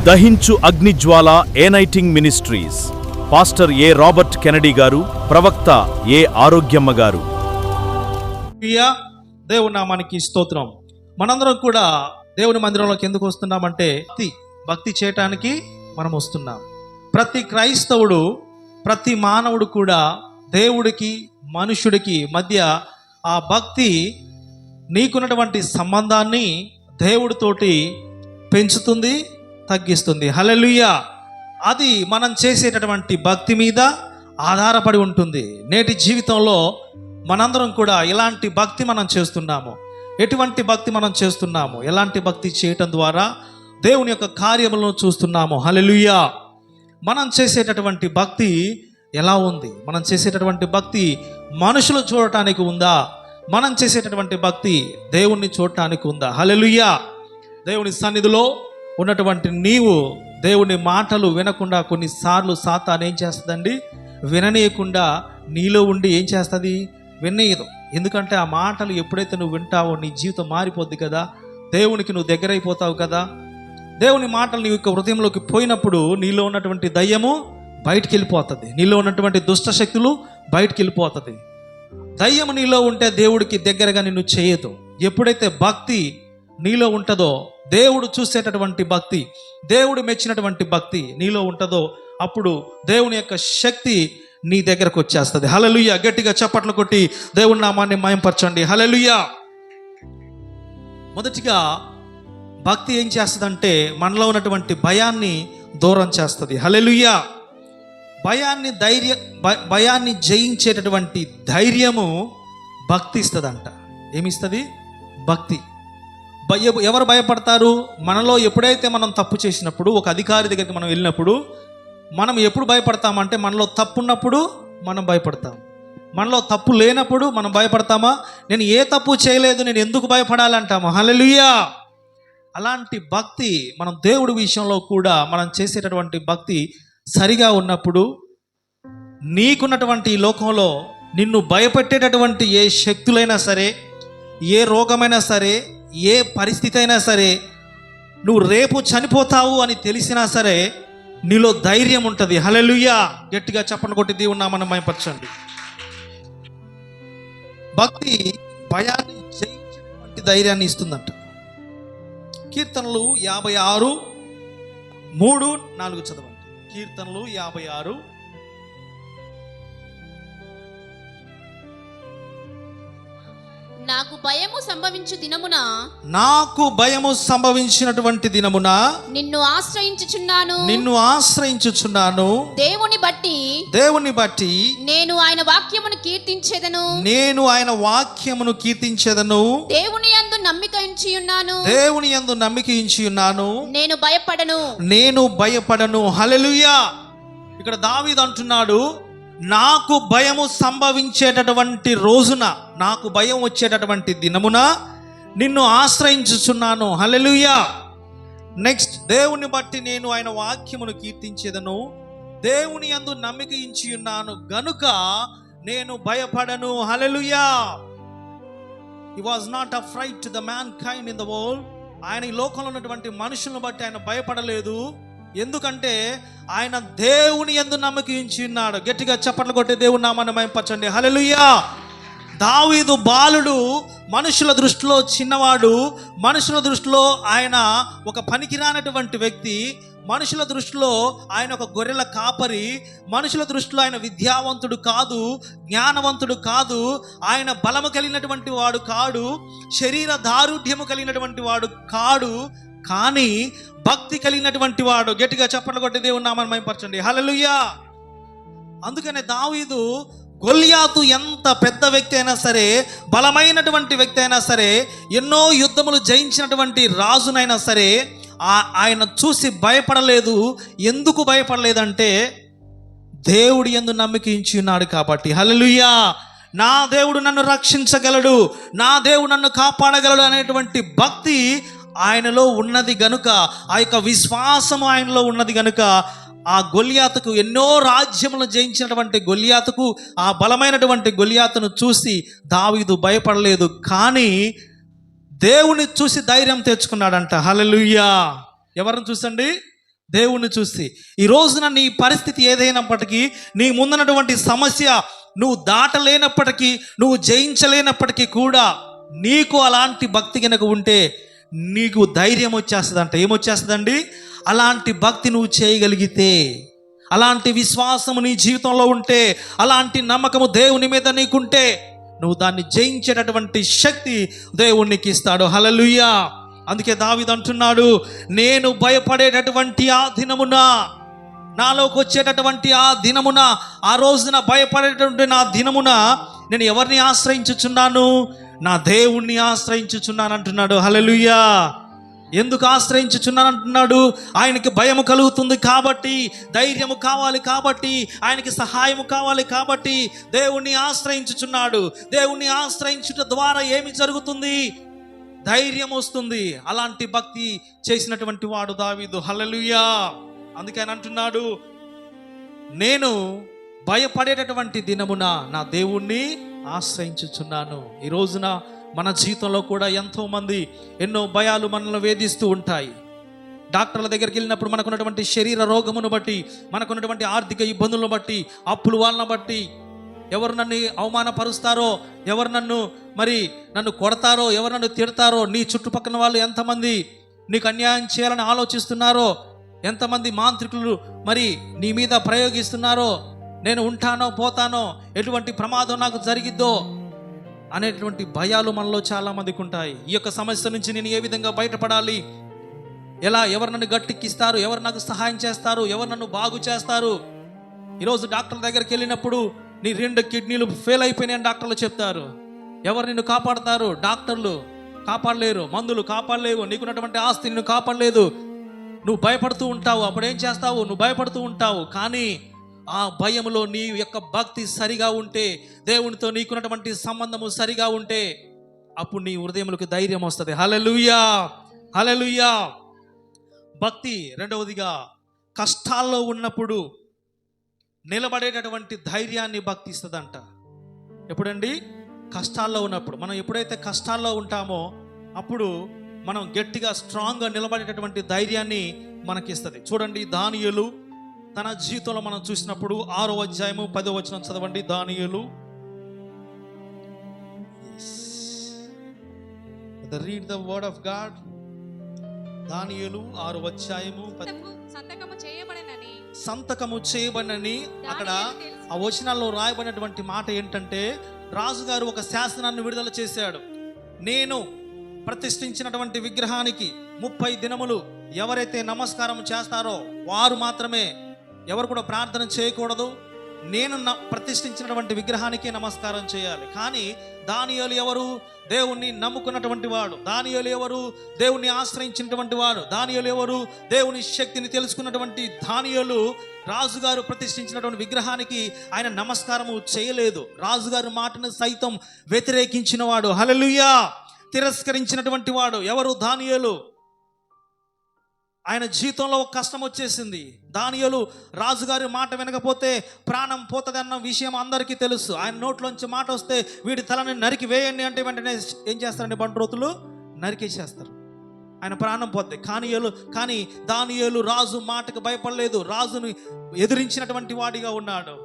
దహించు అగ్నిజ్వాల ఏనైటింగ్ ministries, pastor ఏ Robert Kennedy గారు, ప్రవక్త ఏ ఆరోగ్యమ్మ గారు. దేవుని నామానికి స్తోత్రం. మనందరం కూడా దేవుని మందిరంలోకి ఎందుకు వస్తున్నామంటే భక్తి చేయటానికి మనం వస్తున్నాం. ప్రతి క్రైస్తవుడు, ప్రతి మానవుడు కూడా దేవుడికి మనుషుడికి మధ్య ఆ భక్తి నీకున్నటువంటి సంబంధాన్ని దేవుడితోటి పెంచుతుంది, తగ్గిస్తుంది. హల్లెలూయా. అది మనం చేసేటటువంటి భక్తి మీద ఆధారపడి ఉంటుంది. నేటి జీవితంలో మనందరం కూడా ఎలాంటి భక్తి మనం చేస్తున్నాము, ఎటువంటి భక్తి మనం చేస్తున్నాము, ఎలాంటి భక్తి చేయటం ద్వారా దేవుని యొక్క కార్యములను చూస్తున్నాము. హల్లెలూయా. మనం చేసేటటువంటి భక్తి ఎలా ఉంది? మనం చేసేటటువంటి భక్తి మనుషులు చూడటానికి ఉందా? మనం చేసేటటువంటి భక్తి దేవుణ్ణి చూడటానికి ఉందా? హల్లెలూయా. దేవుని సన్నిధిలో ఉన్నటువంటి నీవు దేవుని మాటలు వినకుండా కొన్నిసార్లు సాతాను ఏం చేస్తుందండి? విననీయకుండా నీలో ఉండి ఏం చేస్తుంది? విననీయదు. ఎందుకంటే ఆ మాటలు ఎప్పుడైతే నువ్వు వింటావో నీ జీవితం మారిపోద్ది కదా, దేవునికి నువ్వు దగ్గరైపోతావు కదా. దేవుని మాటలు నీ యొక్క హృదయంలోకి పోయినప్పుడు నీలో ఉన్నటువంటి దయ్యము బయటికి వెళ్ళిపోతుంది, నీలో ఉన్నటువంటి దుష్ట శక్తులు బయటికి వెళ్ళిపోతుంది. దయ్యము నీలో ఉంటే దేవుడికి దగ్గరగా నిన్ను చేయదు. ఎప్పుడైతే భక్తి నీలో ఉంటుందో, దేవుడు చూసేటటువంటి భక్తి, దేవుడు మెచ్చినటువంటి భక్తి నీలో ఉంటుందో, అప్పుడు దేవుని యొక్క శక్తి నీ దగ్గరకు వచ్చేస్తుంది. హల్లెలూయా. గట్టిగా చప్పట్లు కొట్టి దేవుని నామాన్ని మహింపరచండి. హల్లెలూయా. మొదటిగా భక్తి ఏం చేస్తుందంటే మనలో ఉన్నటువంటి భయాన్ని దూరం చేస్తుంది. హల్లెలూయా. భయాన్ని జయించేటటువంటి ధైర్యము భక్తి ఇస్తుందంట. ఏమిస్తుంది? భక్తి. ఎవరు భయపడతారు? మనలో ఎప్పుడైతే మనం తప్పు చేసినప్పుడు, ఒక అధికారి దగ్గరికి మనం వెళ్ళినప్పుడు మనం ఎప్పుడు భయపడతామంటే మనలో తప్పు ఉన్నప్పుడు మనం భయపడతాం. మనలో తప్పు లేనప్పుడు మనం భయపడతామా? నేను ఏ తప్పు చేయలేదు, నేను ఎందుకు భయపడాలంటామా? హల్లెలూయా. అలాంటి భక్తి మనం దేవుడి విషయంలో కూడా మనం చేసేటటువంటి భక్తి సరిగా ఉన్నప్పుడు నీకున్నటువంటి ఈ లోకంలో నిన్ను భయపెట్టేటటువంటి ఏ శక్తులైనా సరే, ఏ రోగమైనా సరే, ఏ పరిస్థితి అయినా సరే, నువ్వు రేపు చనిపోతావు అని తెలిసినా సరే నీలో ధైర్యం ఉంటుంది. హల్లెలూయా. గట్టిగా చప్పట్లు కొట్టి దేవుని నామాన్ని మహిమపరచండి. భక్తి భయాన్ని జయించేటువంటి ధైర్యాన్ని ఇస్తుందంట. కీర్తనలు 56:3-4 చదవండి. కీర్తనలు 56. నాకు భయము సంభవించు దినమున, నాకు భయము సంభవించినటువంటి దినమున నిన్ను ఆశ్రయించుచున్నాను, దేవుని బట్టి నేను ఆయన వాక్యమును కీర్తించెదను, దేవుని యందు నమ్మిక ఉంచి ఉన్నాను, నేను భయపడను. హల్లెలూయా. ఇక్కడ దావీదు అంటున్నాడు, నాకు భయము సంభవించేటటువంటి రోజున, నాకు భయం వచ్చేటటువంటి దినమున నిన్ను ఆశ్రయించుచున్నాను. హల్లెలూయా. నెక్స్ట్, దేవుని బట్టి నేను ఆయన వాక్యమును కీర్తించేదను, దేవుని యందు నమ్మిక ఉంచి ఉన్నాను గనుక నేను భయపడను. హల్లెలూయా. He was not afraid to the mankind in the world. ఆయన ఈ లోకంలో ఉన్నటువంటి మనుషులను బట్టి ఆయన భయపడలేదు. ఎందుకంటే ఆయన దేవుని యందు నమ్మకం ఉంచి ఉన్నాడు. గట్టిగా చప్పట్లు కొట్టి దేవుని నామాన్ని మహిమపరచండి. హల్లెలూయా. దావీదు బాలుడు, మనుషుల దృష్టిలో చిన్నవాడు, మనుషుల దృష్టిలో ఆయన ఒక పనికిరానటువంటి వ్యక్తి, మనుషుల దృష్టిలో ఆయన ఒక గొర్రెల కాపరి, మనుషుల దృష్టిలో ఆయన విద్యావంతుడు కాదు, జ్ఞానవంతుడు కాదు, ఆయన బలము కలిగినటువంటి వాడు కాడు, శరీర దారుఢ్యము కలిగినటువంటి వాడు కాడు, కానీ భక్తి కలిగినటువంటి వాడు. గట్టిగా చప్పట్లు కొట్టి దేవుని నామాన్ని మహిమపరచండి. హల్లెలూయా. అందుకనే దావీదు గొల్యాతు ఎంత పెద్ద వ్యక్తి అయినా సరే, బలమైనటువంటి వ్యక్తి అయినా సరే, ఎన్నో యుద్ధములు జయించినటువంటి రాజునైనా సరే ఆయన చూసి భయపడలేదు. ఎందుకు భయపడలేదంటే దేవుడి యందు నమ్మిక ఉంచి ఉన్నాడు కాబట్టి. హల్లెలూయా. నా దేవుడు నన్ను రక్షించగలడు, నా దేవుడు నన్ను కాపాడగలడు అనేటువంటి భక్తి ఆయనలో ఉన్నది గనుక, ఆ యొక్క విశ్వాసము ఆయనలో ఉన్నది గనుక ఆ గొల్యాతుకు, ఎన్నో రాజ్యములను జయించినటువంటి గొల్యాతుకు, ఆ బలమైనటువంటి గొల్యాతును చూసి దావీదు భయపడలేదు. కానీ దేవుని చూసి ధైర్యం తెచ్చుకున్నాడంట. హల్లెలూయా. ఎవరిని చూసండి? దేవుణ్ణి చూసి. ఈ రోజున నీ పరిస్థితి ఏదైనప్పటికీ, నీ ముందున్నటువంటి సమస్య నువ్వు దాటలేనప్పటికీ, నువ్వు జయించలేనప్పటికీ కూడా నీకు అలాంటి భక్తి కనుక ఉంటే నీకు ధైర్యం వచ్చేస్తుందంట. ఏమొచ్చేస్తుందండి? అలాంటి భక్తి నువ్వు చేయగలిగితే, అలాంటి విశ్వాసము నీ జీవితంలో ఉంటే, అలాంటి నమ్మకము దేవుని మీద నీకుంటే, నువ్వు దాన్ని జయించేటటువంటి శక్తి దేవునికి ఇస్తాడు. హల్లెలూయా. అందుకే దావీదు అంటున్నాడు, నేను భయపడేటటువంటి ఆ దినమున, నాలోకి వచ్చేటటువంటి ఆ దినమున, ఆ రోజున భయపడేటటువంటి నా దినమున నేను ఎవరిని ఆశ్రయించుచున్నాను? నా దేవుణ్ణి ఆశ్రయించుచున్నాను అంటున్నాడు. హల్లెలూయా. ఎందుకు ఆశ్రయించుచున్నాను అంటున్నాడు? ఆయనకి భయము కలుగుతుంది కాబట్టి, ధైర్యము కావాలి కాబట్టి, ఆయనకి సహాయము కావాలి కాబట్టి దేవుణ్ణి ఆశ్రయించుచున్నాడు. దేవుణ్ణి ఆశ్రయించుట ద్వారా ఏమి జరుగుతుంది? ధైర్యం వస్తుంది. అలాంటి భక్తి చేసినటువంటి వాడు దావీదు. హల్లెలూయా. అందుకే ఆయన అంటున్నాడు, నేను భయపడేటటువంటి దినమున నా దేవుణ్ణి ఆశ్రయించుచున్నాను. ఈ రోజున మన జీవితంలో కూడా ఎంతోమంది ఎన్నో భయాలు మనల్ని వేధిస్తూ ఉంటాయి. డాక్టర్ల దగ్గరికి వెళ్ళినప్పుడు మనకున్నటువంటి శరీర రోగమును బట్టి, మనకున్నటువంటి ఆర్థిక ఇబ్బందులను బట్టి, అప్పుల వాళ్ళని బట్టి, ఎవరు నన్ను అవమానపరుస్తారో, ఎవరు నన్ను కొడతారో, ఎవరు నన్ను తిడతారో, నీ చుట్టుపక్కల వాళ్ళు ఎంతమంది నీకు అన్యాయం చేయాలని ఆలోచిస్తున్నారో, ఎంతమంది మాంత్రికులు నీ మీద ప్రయోగిస్తున్నారో, నేను ఉంటానో పోతానో, ఎటువంటి ప్రమాదం నాకు జరిగిద్దో అనేటువంటి భయాలు మనలో చాలా మందికి ఉంటాయి. ఈ యొక్క సమస్య నుంచి నేను ఏ విధంగా బయటపడాలి, ఎవరు నన్ను గట్టెక్కిస్తారు, ఎవరు నాకు సహాయం చేస్తారు, ఎవరు నన్ను బాగు చేస్తారు? ఈరోజు డాక్టర్ దగ్గరికి వెళ్ళినప్పుడు నీ 2 కిడ్నీలు ఫెయిల్ అయిపోయినాయని డాక్టర్లు చెప్తారు. ఎవరు నిన్ను కాపాడతారు? డాక్టర్లు కాపాడలేరు, మందులు కాపాడలేవు, నీకున్నటువంటి ఆస్తి నిన్ను కాపాడలేదు. నువ్వు భయపడుతూ ఉంటావు. అప్పుడేం చేస్తావు? నువ్వు భయపడుతూ ఉంటావు. కానీ ఆ భయములో నీ యొక్క భక్తి సరిగా ఉంటే, దేవునితో నీకున్నటువంటి సంబంధము సరిగా ఉంటే, అప్పుడు నీ హృదయములకు ధైర్యం వస్తుంది. హల్లెలూయా. హల్లెలూయా. భక్తి రెండవదిగా, కష్టాల్లో ఉన్నప్పుడు నిలబడేటటువంటి ధైర్యాన్ని భక్తి ఇస్తుందంట. ఎప్పుడండి? కష్టాల్లో ఉన్నప్పుడు. మనం ఎప్పుడైతే కష్టాల్లో ఉంటామో అప్పుడు మనం గట్టిగా స్ట్రాంగ్గా నిలబడేటటువంటి ధైర్యాన్ని మనకిస్తుంది. చూడండి, దానియేలు తన జీవితంలో మనం చూసినప్పుడు 6వ అధ్యాయము 10వ వచనం చదవండి. దానియేలు, read the word of God. దానియేలు 6వ అధ్యాయము సంతకము చేయబడినని అక్కడ ఆ వచనాల్లో రాయబడినటువంటి మాట ఏంటంటే, రాజుగారు ఒక శాసనాన్ని విడుదల చేశాడు. నేను ప్రతిష్ఠించినటువంటి విగ్రహానికి 30 దినములు ఎవరైతే నమస్కారం చేస్తారో వారు మాత్రమే, ఎవరు కూడా ప్రార్థన చేయకూడదు. నేను ప్రతిష్ఠించినటువంటి విగ్రహానికే నమస్కారం చేయాలి. కానీ దానియేలు ఎవరు? దేవుణ్ణి నమ్ముకున్నటువంటి వాడు. దానియేలు ఎవరు? దేవుణ్ణి ఆశ్రయించినటువంటి వాడు. దానియేలు ఎవరు? దేవుని శక్తిని తెలుసుకున్నటువంటి దానియేలు రాజుగారు ప్రతిష్ఠించినటువంటి విగ్రహానికి ఆయన నమస్కారము చేయలేదు. రాజుగారి మాటను సైతం వ్యతిరేకించిన వాడు. హల్లెలూయా. తిరస్కరించినటువంటి వాడు ఎవరు? దానియేలు. ఆయన జీవితంలో ఒక కష్టం వచ్చేసింది. దానియేలు రాజుగారి మాట వినకపోతే ప్రాణం పోతుంది అన్న విషయం అందరికీ తెలుసు. ఆయన నోట్లోంచి మాట వస్తే వీడి తలని నరికి వేయండి అంటే వెంటనే ఏం చేస్తారండి? బంట్రోతులు నరికేసేస్తారు, ఆయన ప్రాణం పోతే. కానీ దానియేలు రాజు మాటకు భయపడలేదు. రాజుని ఎదిరించినటువంటి వాడిగా ఉన్నాడు.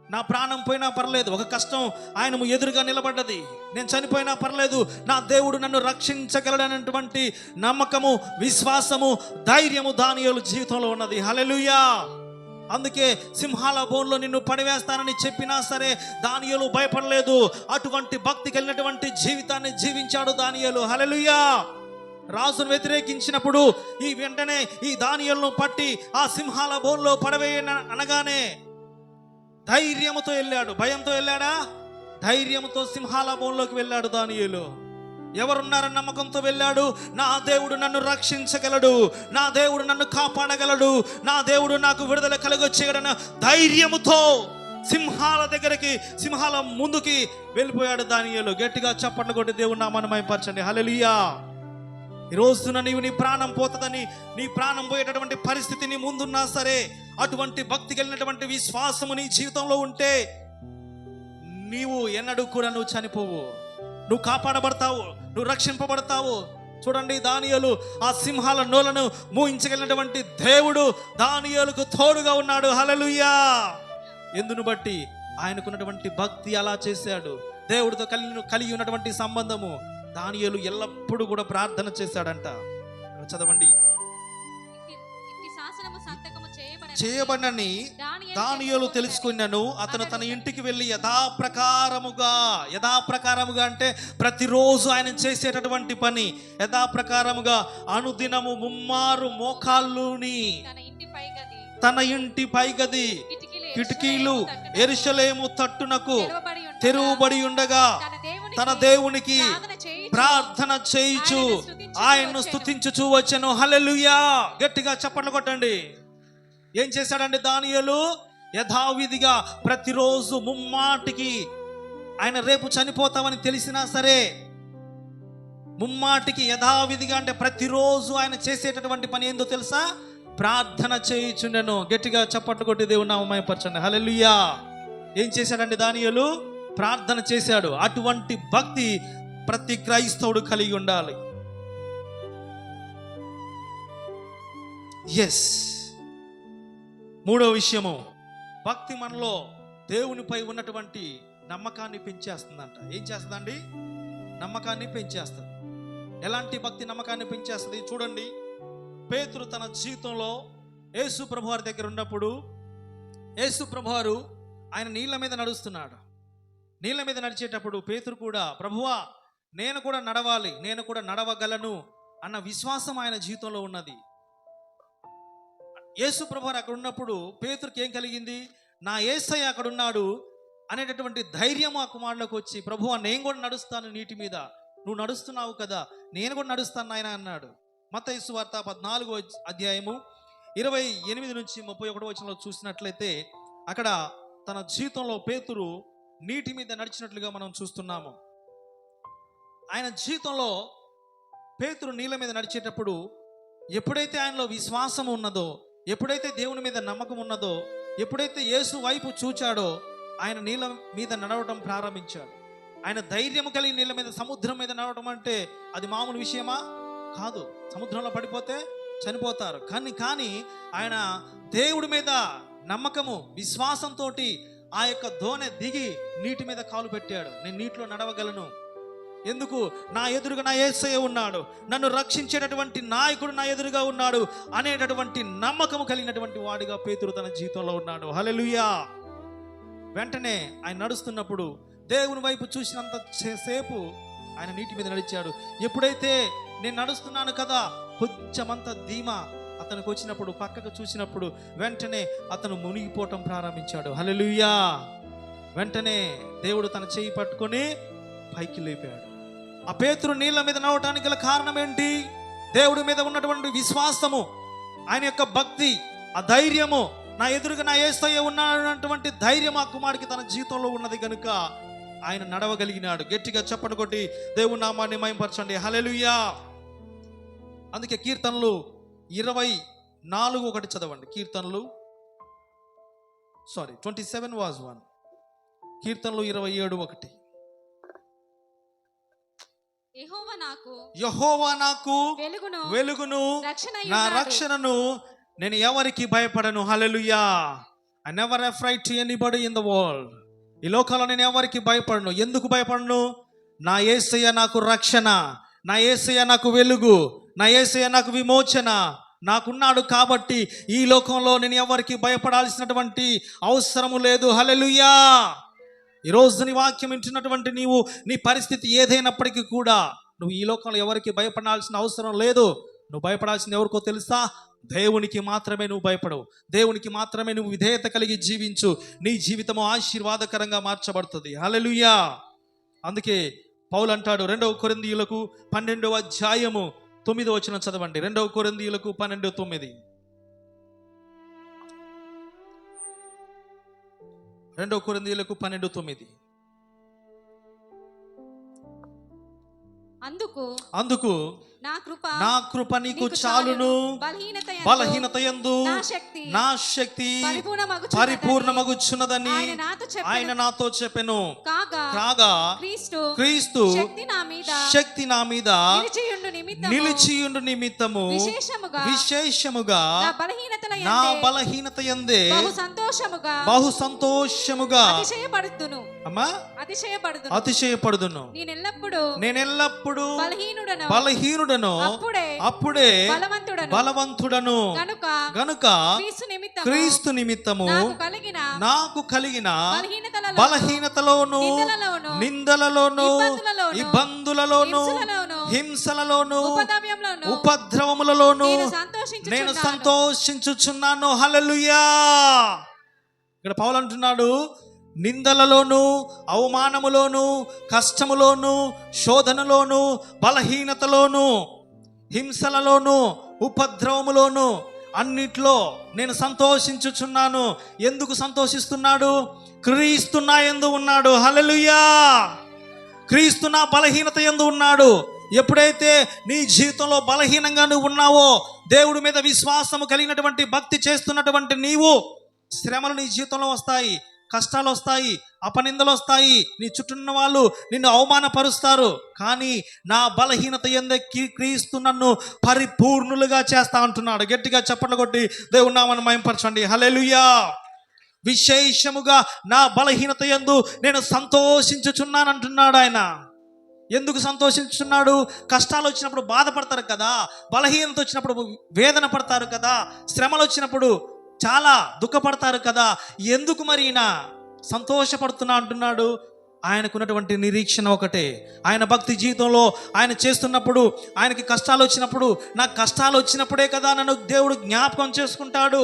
నా ప్రాణం పోయినా పర్లేదు, ఒక కష్టం ఆయన ఎదురుగా నిలబడ్డది, నేను చనిపోయినా పర్లేదు, నా దేవుడు నన్ను రక్షించగలడనేటువంటి నమ్మకము, విశ్వాసము, ధైర్యము దానియేలు జీవితంలో ఉన్నది. హల్లెలూయా. అందుకే సింహాల బోన్లో నిన్ను పడివేస్తానని చెప్పినా సరే దానియేలు భయపడలేదు. అటువంటి భక్తి కలిగినటువంటి జీవితాన్ని జీవించాడు దానియేలు. హల్లెలూయా. రాజును వ్యతిరేకించినప్పుడు వెంటనే ఈ దానియేలును పట్టి ఆ సింహాల బోన్లో పడవేయన అనగానే ధైర్యముతో వెళ్ళాడు. భయంతో వెళ్ళాడా? ధైర్యముతో సింహాల బోన్లోకి వెళ్ళాడు దానియేలు. ఎవరున్నారని నమ్మకంతో వెళ్ళాడు. నా దేవుడు నన్ను రక్షించగలడు, నా దేవుడు నన్ను కాపాడగలడు, నా దేవుడు నాకు విడుదల కలుగొచ్చేయడన్న ధైర్యముతో సింహాల దగ్గరికి, సింహాల ముందుకి వెళ్ళిపోయాడు దానియేలు. గట్టిగా చప్పట్లు కొట్టి దేవుడు నామాన్ని మహిమపరచండి. హల్లెలూయా. ఈ రోజున నీవు నీ ప్రాణం పోతుందని, నీ ప్రాణం పోయేటటువంటి పరిస్థితి నీ ముందున్నా సరే, అటువంటి భక్తి కలిగినటువంటి విశ్వాసము నీ జీవితంలో ఉంటే నీవు ఎన్నడూ కూడా నువ్వు చనిపోవు. నువ్వు కాపాడబడతావు, నువ్వు రక్షింపబడతావు. చూడండి, దానియేలు ఆ సింహాల నోలను మూయించగలిగినటువంటి దేవుడు దానియేలుకు తోడుగా ఉన్నాడు. హల్లెలూయా. ఎందును బట్టి ఆయనకున్నటువంటి భక్తి అలా చేశాడు. దేవుడితో కలిగి ఉన్నటువంటి సంబంధము. దానియేలు ఎల్లప్పుడూ కూడా ప్రార్థన చేశాడంట. చదవండి. చేయబడని దానియేలు తెలుసుకున్నాను. అతను తన ఇంటికి వెళ్ళి యథాప్రకారముగా అంటే ప్రతిరోజు ఆయన చేసేటటువంటి పని యథాప్రకారముగా అనుదినము ముమ్మారు మోకాళ్ళుని తన ఇంటి పైగది కిటికీలు యెరూషలేము తట్టునకు తెరువబడి ఉండగా తన దేవునికి ప్రార్థన చేయుచు ఆయన్ను స్తుతించుచు వచ్చెను. హల్లెలూయా. గట్టిగా చప్పట్లు కొట్టండి. ఏం చేశాడండి దానియేలు? యథావిధిగా ప్రతిరోజు ముమ్మాటికి ఆయన రేపు చనిపోతామని తెలిసినా సరే ముమ్మాటికి యథావిధిగా అంటే ప్రతిరోజు ఆయన చేసేటటువంటి పని ఏందో తెలుసా? ప్రార్థన చేయుచుండెను. గట్టిగా చప్పట్లు కొట్టి దేవుని నామమును మహిమపరచండి. హల్లెలూయా. ఏం చేశాడండి దానియేలు? ప్రార్థన చేశాడు. అటువంటి భక్తి ప్రతి క్రైస్తవుడు కలిగి ఉండాలి. ఎస్. మూడో విషయము, భక్తి మనలో దేవునిపై ఉన్నటువంటి నమ్మకాన్ని పెంచేస్తుందంట. ఏం చేస్తుందండి? నమ్మకాన్ని పెంచేస్తుంది. ఎలాంటి భక్తి నమ్మకాన్ని పెంచేస్తుంది? చూడండి, పేతురు తన జీవితంలో యేసు ప్రభువారి దగ్గర ఉన్నప్పుడు యేసు ప్రభువారు ఆయన నీళ్ళ మీద నడుస్తున్నాడు. నీళ్ళ మీద నడిచేటప్పుడు పేతురు కూడా, ప్రభువా నేను కూడా నడవాలి, నేను కూడా నడవగలను అన్న విశ్వాసం ఆయన జీవితంలో ఉన్నది. యేసు ప్రభువారు అక్కడ ఉన్నప్పుడు పేతురుకి ఏం కలిగింది? నా యేసయ్య అక్కడ ఉన్నాడు అనేటటువంటి ధైర్యం ఆ కుమారులోకి వచ్చి, ప్రభువా నేను కూడా నడుస్తాను నీటి మీద, నువ్వు నడుస్తున్నావు కదా, నేను కూడా నడుస్తాను నాయన అన్నాడు. మత్తయి సువార్త 14వ అధ్యాయము 28 నుంచి 31 వచనంలో చూసినట్లయితే అక్కడ తన జీవితంలో పేతురు నీటి మీద నడిచినట్లుగా మనం చూస్తున్నాము. ఆయన జీవితంలో పేతురు నీళ్ళ మీద నడిచేటప్పుడు ఎప్పుడైతే ఆయనలో విశ్వాసం ఉన్నదో, ఎప్పుడైతే దేవుని మీద నమ్మకం ఉన్నదో, ఎప్పుడైతే యేసు వైపు చూచాడో ఆయన నీళ్ళ మీద నడవడం ప్రారంభించాడు. ఆయన ధైర్యం కలిగి నీళ్ళ మీద, సముద్రం మీద నడవడం అంటే అది మామూలు విషయమా? కాదు. సముద్రంలో పడిపోతే చనిపోతారు. కానీ ఆయన దేవుడి మీద నమ్మకము విశ్వాసంతో ఆ యొక్క దోణె దిగి నీటి మీద కాలు పెట్టాడు. నేను నీటిలో నడవగలను. ఎందుకు? నా ఎదురుగా నా యేసయ్య ఉన్నాడు, నన్ను రక్షించేటటువంటి నాయకుడు నా ఎదురుగా ఉన్నాడు అనేటటువంటి నమ్మకము కలిగినటువంటి వాడిగా పేతురు తన జీవితంలో ఉన్నాడు. హల్లెలూయా. వెంటనే ఆయన నడుస్తున్నప్పుడు దేవుని వైపు చూసినంత సేపు ఆయన నీటి మీద నడిచాడు. ఎప్పుడైతే నేను నడుస్తున్నాను కదా కొంచెమంత ధీమా అతనికి వచ్చినప్పుడు, పక్కకు చూసినప్పుడు వెంటనే అతను మునిగిపోవటం ప్రారంభించాడు. హల్లెలూయా. వెంటనే దేవుడు తన చేయి పట్టుకొని పైకి లేపాడు. ఆ పేతురు నీళ్ళ మీద నడవటానికి గల కారణం ఏంటి? దేవుడి మీద ఉన్నటువంటి విశ్వాసము, ఆయన యొక్క భక్తి, ఆ ధైర్యము, నా ఎదురుగా నా యేసయ్య ఉన్నాడన్నటువంటి ధైర్యం ఆ కుమారుడికి తన జీవితంలో ఉన్నది కనుక ఆయన నడవగలిగినాడు. గట్టిగా చప్పట్లు కొట్టి దేవుని నామాన్ని మహిమపరచండి. హల్లెలూయా. అందుకే కీర్తనలు 24:1 చదవండి. కీర్తనలు 27:1. కీర్తనలు 27:1. యెహోవా నాకు వెలుగును, నా రక్షణను, నేను ఎవరికి భయపడను. Hallelujah. I never afraid to anybody in the world. ఈ లోకంలో నేను ఎవరికి భయపడను. ఎందుకు భయపడను? నా యేసయ్య నాకు రక్షణ, నా యేసయ్య నాకు వెలుగు, నా యేసయ్య నాకు విమోచన నాకున్నాడు. కాబట్టి ఈ లోకంలో నేను ఎవరికి భయపడాల్సినటువంటి అవసరము లేదు. హల్లెలూయా. ఈరోజు నీ వాక్యం వింటున్నటువంటి నీవు, నీ పరిస్థితి ఏదైనప్పటికీ కూడా నువ్వు ఈ లోకంలో ఎవరికి భయపడాల్సిన అవసరం లేదు. నువ్వు భయపడాల్సింది ఎవరికో తెలుసా? దేవునికి మాత్రమే నువ్వు భయపడవు. దేవునికి మాత్రమే నువ్వు విధేయత కలిగి జీవించు. నీ జీవితము ఆశీర్వాదకరంగా మార్చబడుతుంది. హల్లెలూయా. అందుకే పౌలు అంటాడు 2 కొరింథీయులకు 12వ అధ్యాయము 9వ వచనం చదవండి. 2 కొరింథీయులకు 12:9. 2 కొరింథీయులకు 12:9. అందుకు నా కృప నీకు చాలును, బలహీనత యందు నా శక్తి పరిపూర్ణమగుచున్నదని ఆయన నాతో చెప్పెను. కాగా క్రీస్తు శక్తి నా మీద నిలిచియుండు నిమిత్తము విశేషముగా నా బలహీనత యందే బహు సంతోషముగా అమ్మా అతిశయపడుదును. నేనెల్లప్పుడు బలహీనుడను, అప్పుడే బలవంతుడను. గనుక క్రీస్తు నిమిత్తము నాకు కలిగిన బలహీనతలోను, నిందలలోను, ఇబ్బందులలోను, హింసలలోను, ఉపద్రవములలోను నేను సంతోషించుచున్నాను. హల్లెలూయా. ఇక్కడ పౌలు అంటున్నాడు, నిందలలోను, అవమానములోను, కష్టములోను, శోధనలోను, బలహీనతలోను, హింసలలోను, ఉపద్రవములోను అన్నిట్లో నేను సంతోషించుచున్నాను. ఎందుకు సంతోషిస్తున్నాడు? క్రీస్తు నా యందు ఉన్నాడు. హల్లెలూయా. క్రీస్తు నా బలహీనత యందు ఉన్నాడు. ఎప్పుడైతే నీ జీవితంలో బలహీనంగా నువ్వు ఉన్నావో, దేవుడి మీద విశ్వాసము కలిగినటువంటి భక్తి చేస్తున్నటువంటి నీవు, శ్రమలు నీ జీవితంలో వస్తాయి, కష్టాలు వస్తాయి, అపనిందలు వస్తాయి, నీ చుట్టూ ఉన్న వాళ్ళు నిన్ను అవమానపరుస్తారు. కానీ నా బలహీనత యందే క్రీస్తు నన్ను పరిపూర్ణులుగా చేస్తా అంటున్నాడు. గట్టిగా చప్పట్లు కొట్టి దేవుని నామమును మహిమపరచండి. హల్లెలూయా. విశేషముగా నా బలహీనత యందు నేను సంతోషించుచున్నాను అంటున్నాడు ఆయన. ఎందుకు సంతోషించున్నాడు? కష్టాలు వచ్చినప్పుడు బాధపడతారు కదా, బలహీనత వచ్చినప్పుడు వేదన పడతారు కదా, శ్రమలు వచ్చినప్పుడు చాలా దుఃఖపడతారు కదా. ఎందుకు మరి ఈయన సంతోషపడుతున్నా అంటున్నాడు? ఆయనకున్నటువంటి నిరీక్షణ ఒకటే. ఆయన భక్తి జీవితంలో ఆయన చేస్తున్నప్పుడు, ఆయనకి కష్టాలు వచ్చినప్పుడు, నాకు కష్టాలు వచ్చినప్పుడే కదా నన్ను దేవుడు జ్ఞాపకం చేసుకుంటాడు.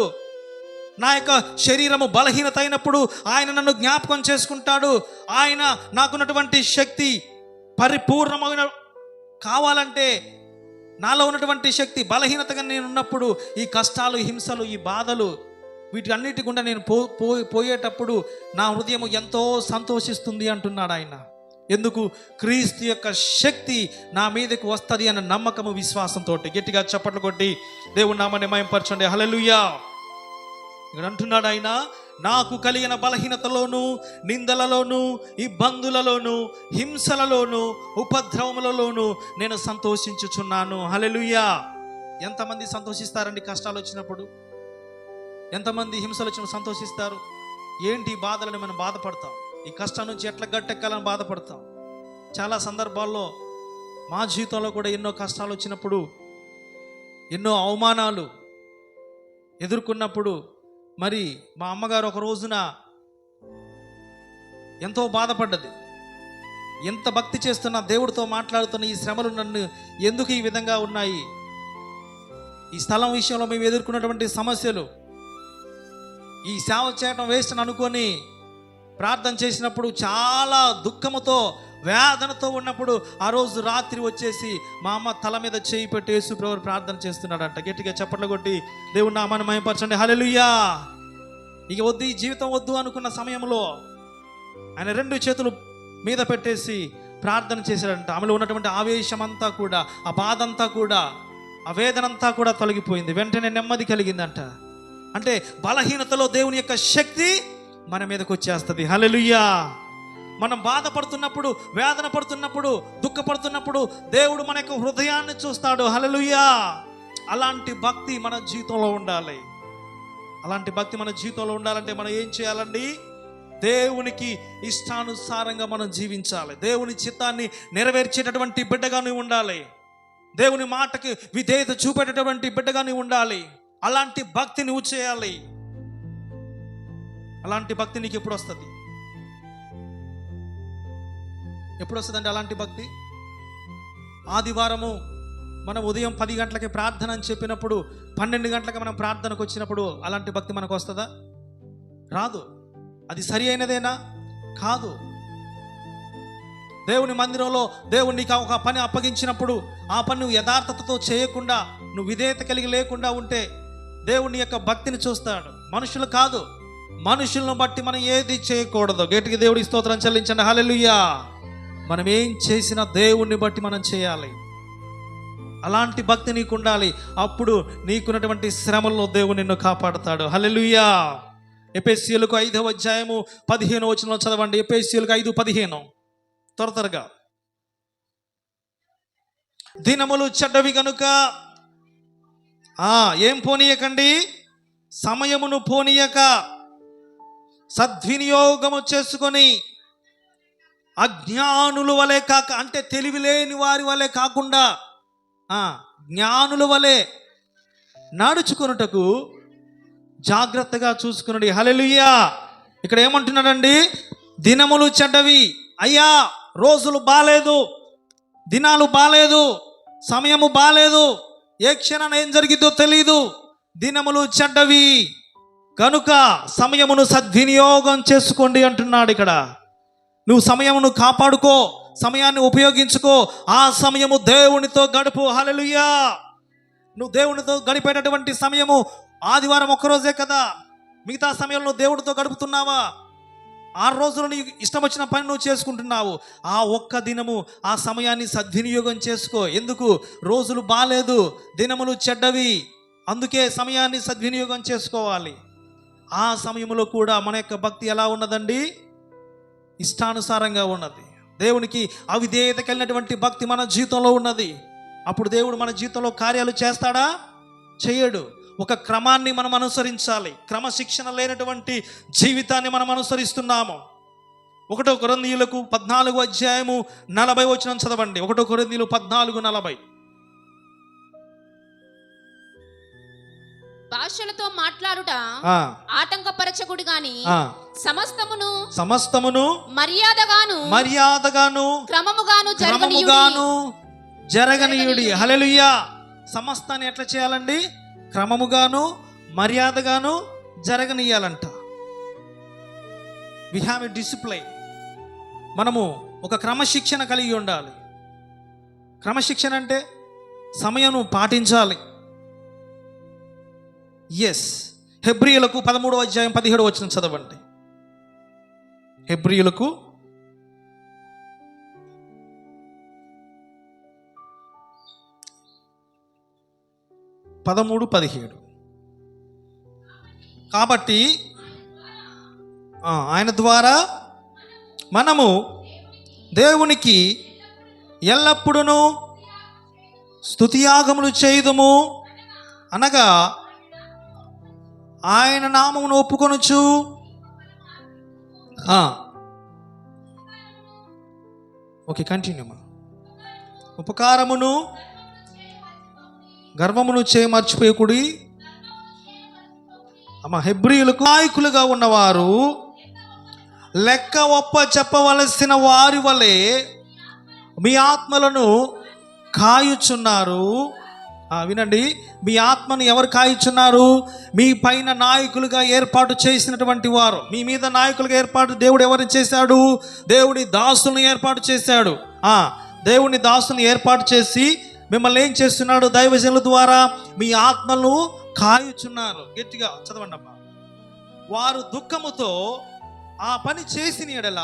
నా యొక్క శరీరము బలహీనత అయినప్పుడు ఆయన నన్ను జ్ఞాపకం చేసుకుంటాడు. ఆయన నాకున్నటువంటి శక్తి పరిపూర్ణమైన కావాలంటే, నాలో ఉన్నటువంటి శక్తి బలహీనతగా నేను ఉన్నప్పుడు ఈ కష్టాలు, హింసలు, ఈ బాధలు, వీటి అన్నిటి గుండా నేను పోయేటప్పుడు నా హృదయం ఎంతో సంతోషిస్తుంది అంటున్నాడు ఆయన. ఎందుకు? క్రీస్తు యొక్క శక్తి నా మీదకి వస్తుంది అన్న నమ్మకము, విశ్వాసంతో. గట్టిగా చప్పట్లు కొట్టి దేవుని నామమును మహిమపరచండి. హల్లెలూయా. ఇక్కడ అంటున్నాడు ఆయన, నాకు కలిగిన బలహీనతలోను, నిందలలోను, ఇబ్బందులలోను, హింసలలోను, ఉపద్రవములలోను నేను సంతోషించుచున్నాను. హల్లెలూయా. ఎంతమంది సంతోషిస్తారండి కష్టాలు వచ్చినప్పుడు? ఎంతమంది హింసలు వచ్చినప్పుడు సంతోషిస్తారు? ఏంటి బాధలని మనం బాధపడతాం, ఈ కష్టం నుంచి ఎట్లా గట్టెక్కాలని బాధపడతాం. చాలా సందర్భాల్లో మా జీవితంలో కూడా ఎన్నో కష్టాలు వచ్చినప్పుడు, ఎన్నో అవమానాలు ఎదుర్కొన్నప్పుడు, మరి మా అమ్మగారు ఒక రోజున ఎంతో బాధపడ్డది. ఎంత భక్తి చేస్తున్నా, దేవుడితో మాట్లాడుతున్న ఈ శ్రమలు నన్ను ఎందుకు ఈ విధంగా ఉన్నాయి, ఈ స్థలం విషయంలో మేము ఎదుర్కొన్నటువంటి సమస్యలు, ఈ సేవ చేయడం వేస్ట్ అని అనుకొని ప్రార్థన చేసినప్పుడు, చాలా దుఃఖముతో వేదనతో ఉన్నప్పుడు ఆ రోజు రాత్రి వచ్చేసి మా అమ్మ తల మీద చేయి పెట్టి యేసు ప్రభువు ప్రార్థన చేస్తున్నాడంట. గట్టిగా చప్పట్లు కొట్టి దేవుని నామమును మహిమపరచండి. హల్లెలూయా. ఇక వద్దు, ఈ జీవితం వద్దు అనుకున్న సమయంలో ఆయన రెండు చేతులు మీద పెట్టేసి ప్రార్థన చేశాడంట. ఆమెలో ఉన్నటువంటి ఆవేశం అంతా కూడా, ఆ బాధ అంతా కూడా, ఆ వేదనంతా కూడా తొలగిపోయింది. వెంటనే నెమ్మది కలిగిందంట. అంటే బలహీనతలో దేవుని యొక్క శక్తి మన మీదకి వచ్చేస్తుంది. హల్లెలూయా. మనం బాధపడుతున్నప్పుడు, వేదన పడుతున్నప్పుడు, దుఃఖపడుతున్నప్పుడు దేవుడు మన యొక్క హృదయాన్ని చూస్తాడు. హల్లెలూయా. అలాంటి భక్తి మన జీవితంలో ఉండాలి. అలాంటి భక్తి మన జీవితంలో ఉండాలంటే మనం ఏం చేయాలండి? దేవునికి ఇష్టానుసారంగా మనం జీవించాలి. దేవుని చిత్తాన్ని నెరవేర్చేటటువంటి బిడ్డగా నువ్వు ఉండాలి. దేవుని మాటకి విధేయత చూపేటటువంటి బిడ్డగా నువ్వు ఉండాలి. అలాంటి భక్తి నువ్వు చేయాలి. అలాంటి భక్తి నీకు ఎప్పుడు వస్తుంది? ఎప్పుడు వస్తుందండి అలాంటి భక్తి? ఆదివారము మనం ఉదయం 10 గంటలకి ప్రార్థన అని చెప్పినప్పుడు 12 గంటలకి మనం ప్రార్థనకు వచ్చినప్పుడు అలాంటి భక్తి మనకు వస్తుందా? రాదు. అది సరి అయినదేనా? కాదు. దేవుని మందిరంలో దేవుడు నీకు ఒక పని అప్పగించినప్పుడు ఆ పని నువ్వు యథార్థతతో చేయకుండా, నువ్వు విధేయత కలిగి లేకుండా ఉంటే దేవుని యొక్క భక్తిని చూస్తాడు. మనుషులు కాదు. మనుషులను బట్టి మనం ఏది చేయకూడదు. గట్టిగా దేవుడి స్తోత్రం చెల్లించండి. హల్లెలూయా. మనం ఏం చేసినా దేవుణ్ణి బట్టి మనం చేయాలి. అలాంటి భక్తి నీకు ఉండాలి. అప్పుడు నీకున్నటువంటి శ్రమల్లో దేవుడు నిన్ను కాపాడుతాడు. హల్లెలూయా. ఎఫెసీయులకు 5వ అధ్యాయము 15వ వచనంలో చదవండి. ఎఫెసీయులకు 5:15 త్వరగా. దినములు చెడ్డవి గనుక ఏం పోనీయకండి, సమయమును పోనీయక సద్వినియోగము చేసుకొని అజ్ఞానుల వలె కాక, అంటే తెలివి లేని వారి వలె కాకుండా జ్ఞానుల వలె నడుచుకొనుటకు జాగ్రత్తగా చూసుకునండి. హల్లెలూయా. ఇక్కడ ఏమంటున్నాడండి? దినములు చెడ్డవి. అయ్యా, రోజులు బాలేదు, దినాలు బాలేదు, సమయము బాలేదు, ఏ క్షణాన ఏం జరిగిద్దో తెలీదు. దినములు చెడ్డవి కనుక సమయమును సద్వినియోగం చేసుకోండి అంటున్నాడు ఇక్కడ. నువ్వు సమయమును కాపాడుకో, సమయాన్ని ఉపయోగించుకో, ఆ సమయము దేవునితో గడుపు. హల్లెలూయా. నువ్వు దేవునితో గడిపేటటువంటి సమయము ఆదివారం ఒక్కరోజే కదా, మిగతా సమయంలో దేవుడితో గడుపుతున్నావా? 6 రోజులు నీకు ఇష్టం వచ్చిన పని నువ్వు చేసుకుంటున్నావు. ఆ ఒక్క దినము ఆ సమయాన్ని సద్వినియోగం చేసుకో. ఎందుకు? రోజులు బాలేదు, దినములు చెడ్డవి, అందుకే సమయాన్ని సద్వినియోగం చేసుకోవాలి. ఆ సమయంలో కూడా మన యొక్క భక్తి ఎలా ఉన్నదండి? ఇష్టానుసారంగా ఉన్నది. దేవునికి అవిధేయత కలిగినటువంటి భక్తి మన జీవితంలో ఉన్నది. అప్పుడు దేవుడు మన జీవితంలో కార్యాలు చేస్తాడా? చేయడు. ఒక క్రమాన్ని మనం అనుసరించాలి. క్రమశిక్షణ లేనటువంటి జీవితాన్ని మనం అనుసరిస్తున్నాము. 1 కొరింథీయులకు 14వ అధ్యాయము 40వ వచనం చదవండి. 1 కొరింథీయులు 14:40. భాషలతో మాట్లాడుట ఆటంకపరచకుడు గాని సమస్తమును మర్యాదగాను క్రమముగాను జరగనీయుడి. హల్లెలూయా. సమస్తాన్ని ఎట్లా చేయాలండి? క్రమముగాను మర్యాదగాను జరగనీయాలంట. We have a discipline. మనము ఒక క్రమశిక్షణ కలిగి ఉండాలి. క్రమశిక్షణ అంటే సమయము పాటించాలి. ఎస్. హెబ్రీయులకు 13వ అధ్యాయం 17వ వచనం చదవండి. హెబ్రీయులకు 13:17. కాబట్టి ఆయన ద్వారా మనము దేవునికి ఎల్లప్పుడూ స్తుతియాగములు చేయుదుము అనగా ఆయన నామమును ఒప్పుకొనుచు ఓకే, కంటిన్యూ. ఉపకారమును గర్వమును చేయమర్చిపోయకుడి. హెబ్రీయులకు నాయకులుగా ఉన్నవారు లెక్క ఒప్ప చెప్పవలసిన వారి వలె మీ ఆత్మలను కాయుచున్నారు. వినండి, మీ ఆత్మను ఎవరు కాయుచున్నారు? మీ పైన నాయకులుగా ఏర్పాటు చేసినటువంటి వారు. మీ మీద నాయకులుగా ఏర్పాటు దేవుడు ఎవరిని చేశాడు? దేవుడి దాసులను ఏర్పాటు చేశాడు. దేవుని దాసులను ఏర్పాటు చేసి మిమ్మల్ని ఏం చేస్తున్నాడు? దైవజనుల ద్వారా మీ ఆత్మలను కాయుచున్నారు. గట్టిగా చదవండి అమ్మా. వారు దుఃఖముతో ఆ పని చేసిన ఎడల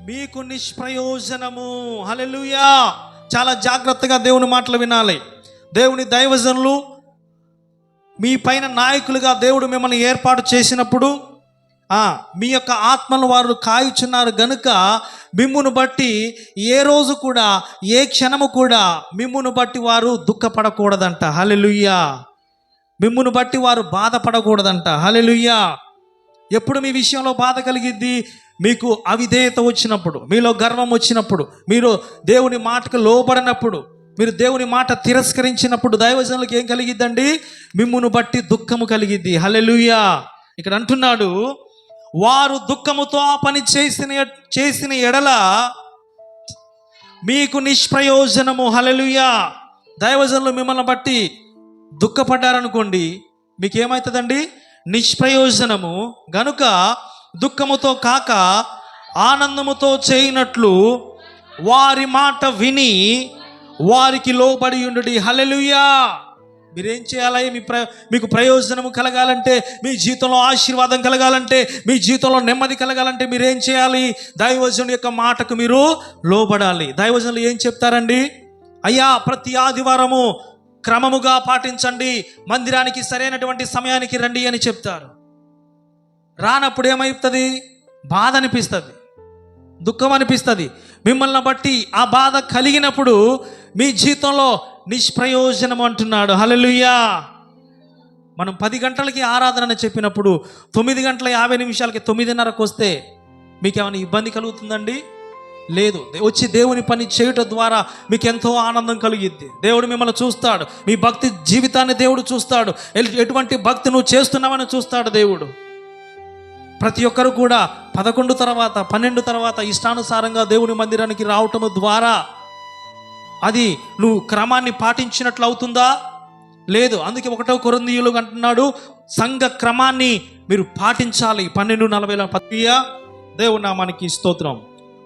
మీకు నిష్ప్రయోజనము. హల్లెలూయా. చాలా జాగ్రత్తగా దేవుని మాటలు వినాలి. దేవుని దైవజనులు మీ పైన నాయకులుగా దేవుడు మిమ్మల్ని ఏర్పాటు చేసినప్పుడు మీ యొక్క ఆత్మను వారు కాయుచున్నారు గనుక మిమ్మును బట్టి ఏ రోజు కూడా, ఏ క్షణము కూడా మిమ్మును బట్టి వారు దుఃఖపడకూడదంట. హల్లెలూయా. మిమ్మును బట్టి వారు బాధపడకూడదంట. హల్లెలూయా. ఎప్పుడు మీ విషయంలో బాధ కలిగిద్ది? మీకు అవిధేయత వచ్చినప్పుడు, మీలో గర్వం వచ్చినప్పుడు, మీరు దేవుని మాటకు లోబడినప్పుడు, మీరు దేవుని మాట తిరస్కరించినప్పుడు దైవజనులకు ఏం కలిగిద్దండి? మిమ్మును బట్టి దుఃఖము కలిగిద్ది. హల్లెలూయా. ఇక్కడ అంటున్నాడు, వారు దుఃఖముతో ఆ పని చేసిన ఎడల మీకు నిష్ప్రయోజనము. హల్లెలూయా. దైవజనులు మిమ్మల్ని బట్టి దుఃఖపడ్డారనుకోండి, మీకు ఏమవుతుందండి? నిష్ప్రయోజనము. గనుక దుఃఖముతో కాక ఆనందముతో చేయనట్లు వారి మాట విని వారికి లోబడి ఉండుడి. హల్లెలూయా. మీరేం చేయాలి? మీకు ప్రయోజనము కలగాలంటే, మీ జీవితంలో ఆశీర్వాదం కలగాలంటే, మీ జీవితంలో నెమ్మది కలగాలంటే మీరేం చేయాలి? దైవజనుని యొక్క మాటకు మీరు లోబడాలి. దైవజనులు ఏం చెప్తారండి? అయ్యా ప్రతి ఆదివారము క్రమముగా పాటించండి, మందిరానికి సరైనటువంటి సమయానికి రండి అని చెప్తారు. రానప్పుడు ఏమవుతుంది? బాధ అనిపిస్తుంది, దుఃఖం అనిపిస్తుంది. మిమ్మల్ని బట్టి ఆ బాధ కలిగినప్పుడు మీ జీవితంలో నిష్ప్రయోజనం అంటున్నాడు. హల్లెలూయా. మనం 10 గంటలకి ఆరాధన చెప్పినప్పుడు 9:50 9:30కి వస్తే మీకేమైనా ఇబ్బంది కలుగుతుందండి? లేదు. వచ్చి దేవుని పని చేయటం ద్వారా మీకు ఎంతో ఆనందం కలిగిద్ది. దేవుడు మిమ్మల్ని చూస్తాడు, మీ భక్తి జీవితాన్ని దేవుడు చూస్తాడు, ఎటువంటి భక్తి నువ్వు చేస్తున్నావని చూస్తాడు దేవుడు. ప్రతి ఒక్కరు కూడా 11 తర్వాత 12 తర్వాత ఇష్టానుసారంగా దేవుని మందిరానికి రావటం ద్వారా అది నువ్వు క్రమాన్ని పాటించినట్లు అవుతుందా? లేదు. అందుకే 1 కొరింథీయులు అంటున్నాడు, సంఘ క్రమాన్ని మీరు పాటించాలి. 12:40 దేవుని నామానికి స్తోత్రం.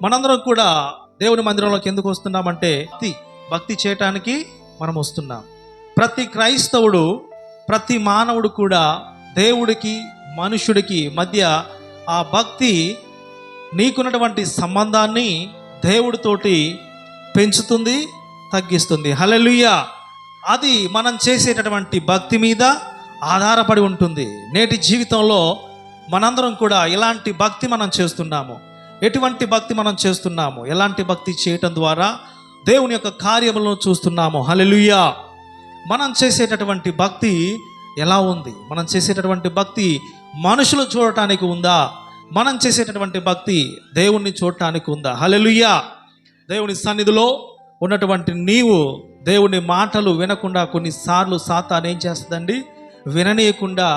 మనందరం కూడా దేవుని మందిరంలోకి ఎందుకు వస్తున్నామంటే భక్తి చేయటానికి మనం వస్తున్నాం. ప్రతి క్రైస్తవుడు, ప్రతి మానవుడు కూడా దేవుడికి మనుషుడికి మధ్య ఆ భక్తి నీకున్నటువంటి సంబంధాన్ని దేవుడితోటి పెంచుతుంది, తగ్గిస్తుంది. హల్లెలూయా. అది మనం చేసేటటువంటి భక్తి మీద ఆధారపడి ఉంటుంది. నేటి జీవితంలో మనందరం కూడా ఎలాంటి భక్తి మనం చేస్తున్నాము, ఎటువంటి భక్తి మనం చేస్తున్నాము, ఎలాంటి భక్తి చేయటం ద్వారా దేవుని యొక్క కార్యములను చూస్తున్నాము. హల్లెలూయా. మనం చేసేటటువంటి భక్తి ఎలా ఉంది? మనం చేసేటటువంటి భక్తి మనుషులు చూడటానికి ఉందా? మనం చేసేటటువంటి భక్తి దేవుణ్ణి చూడటానికి ఉందా? హల్లెలూయా. దేవుని సన్నిధిలో ఉన్నటువంటి నీవు దేవుని మాటలు వినకుండా కొన్నిసార్లు సాతాను ఏం చేస్తుందండి? విననీయకుండా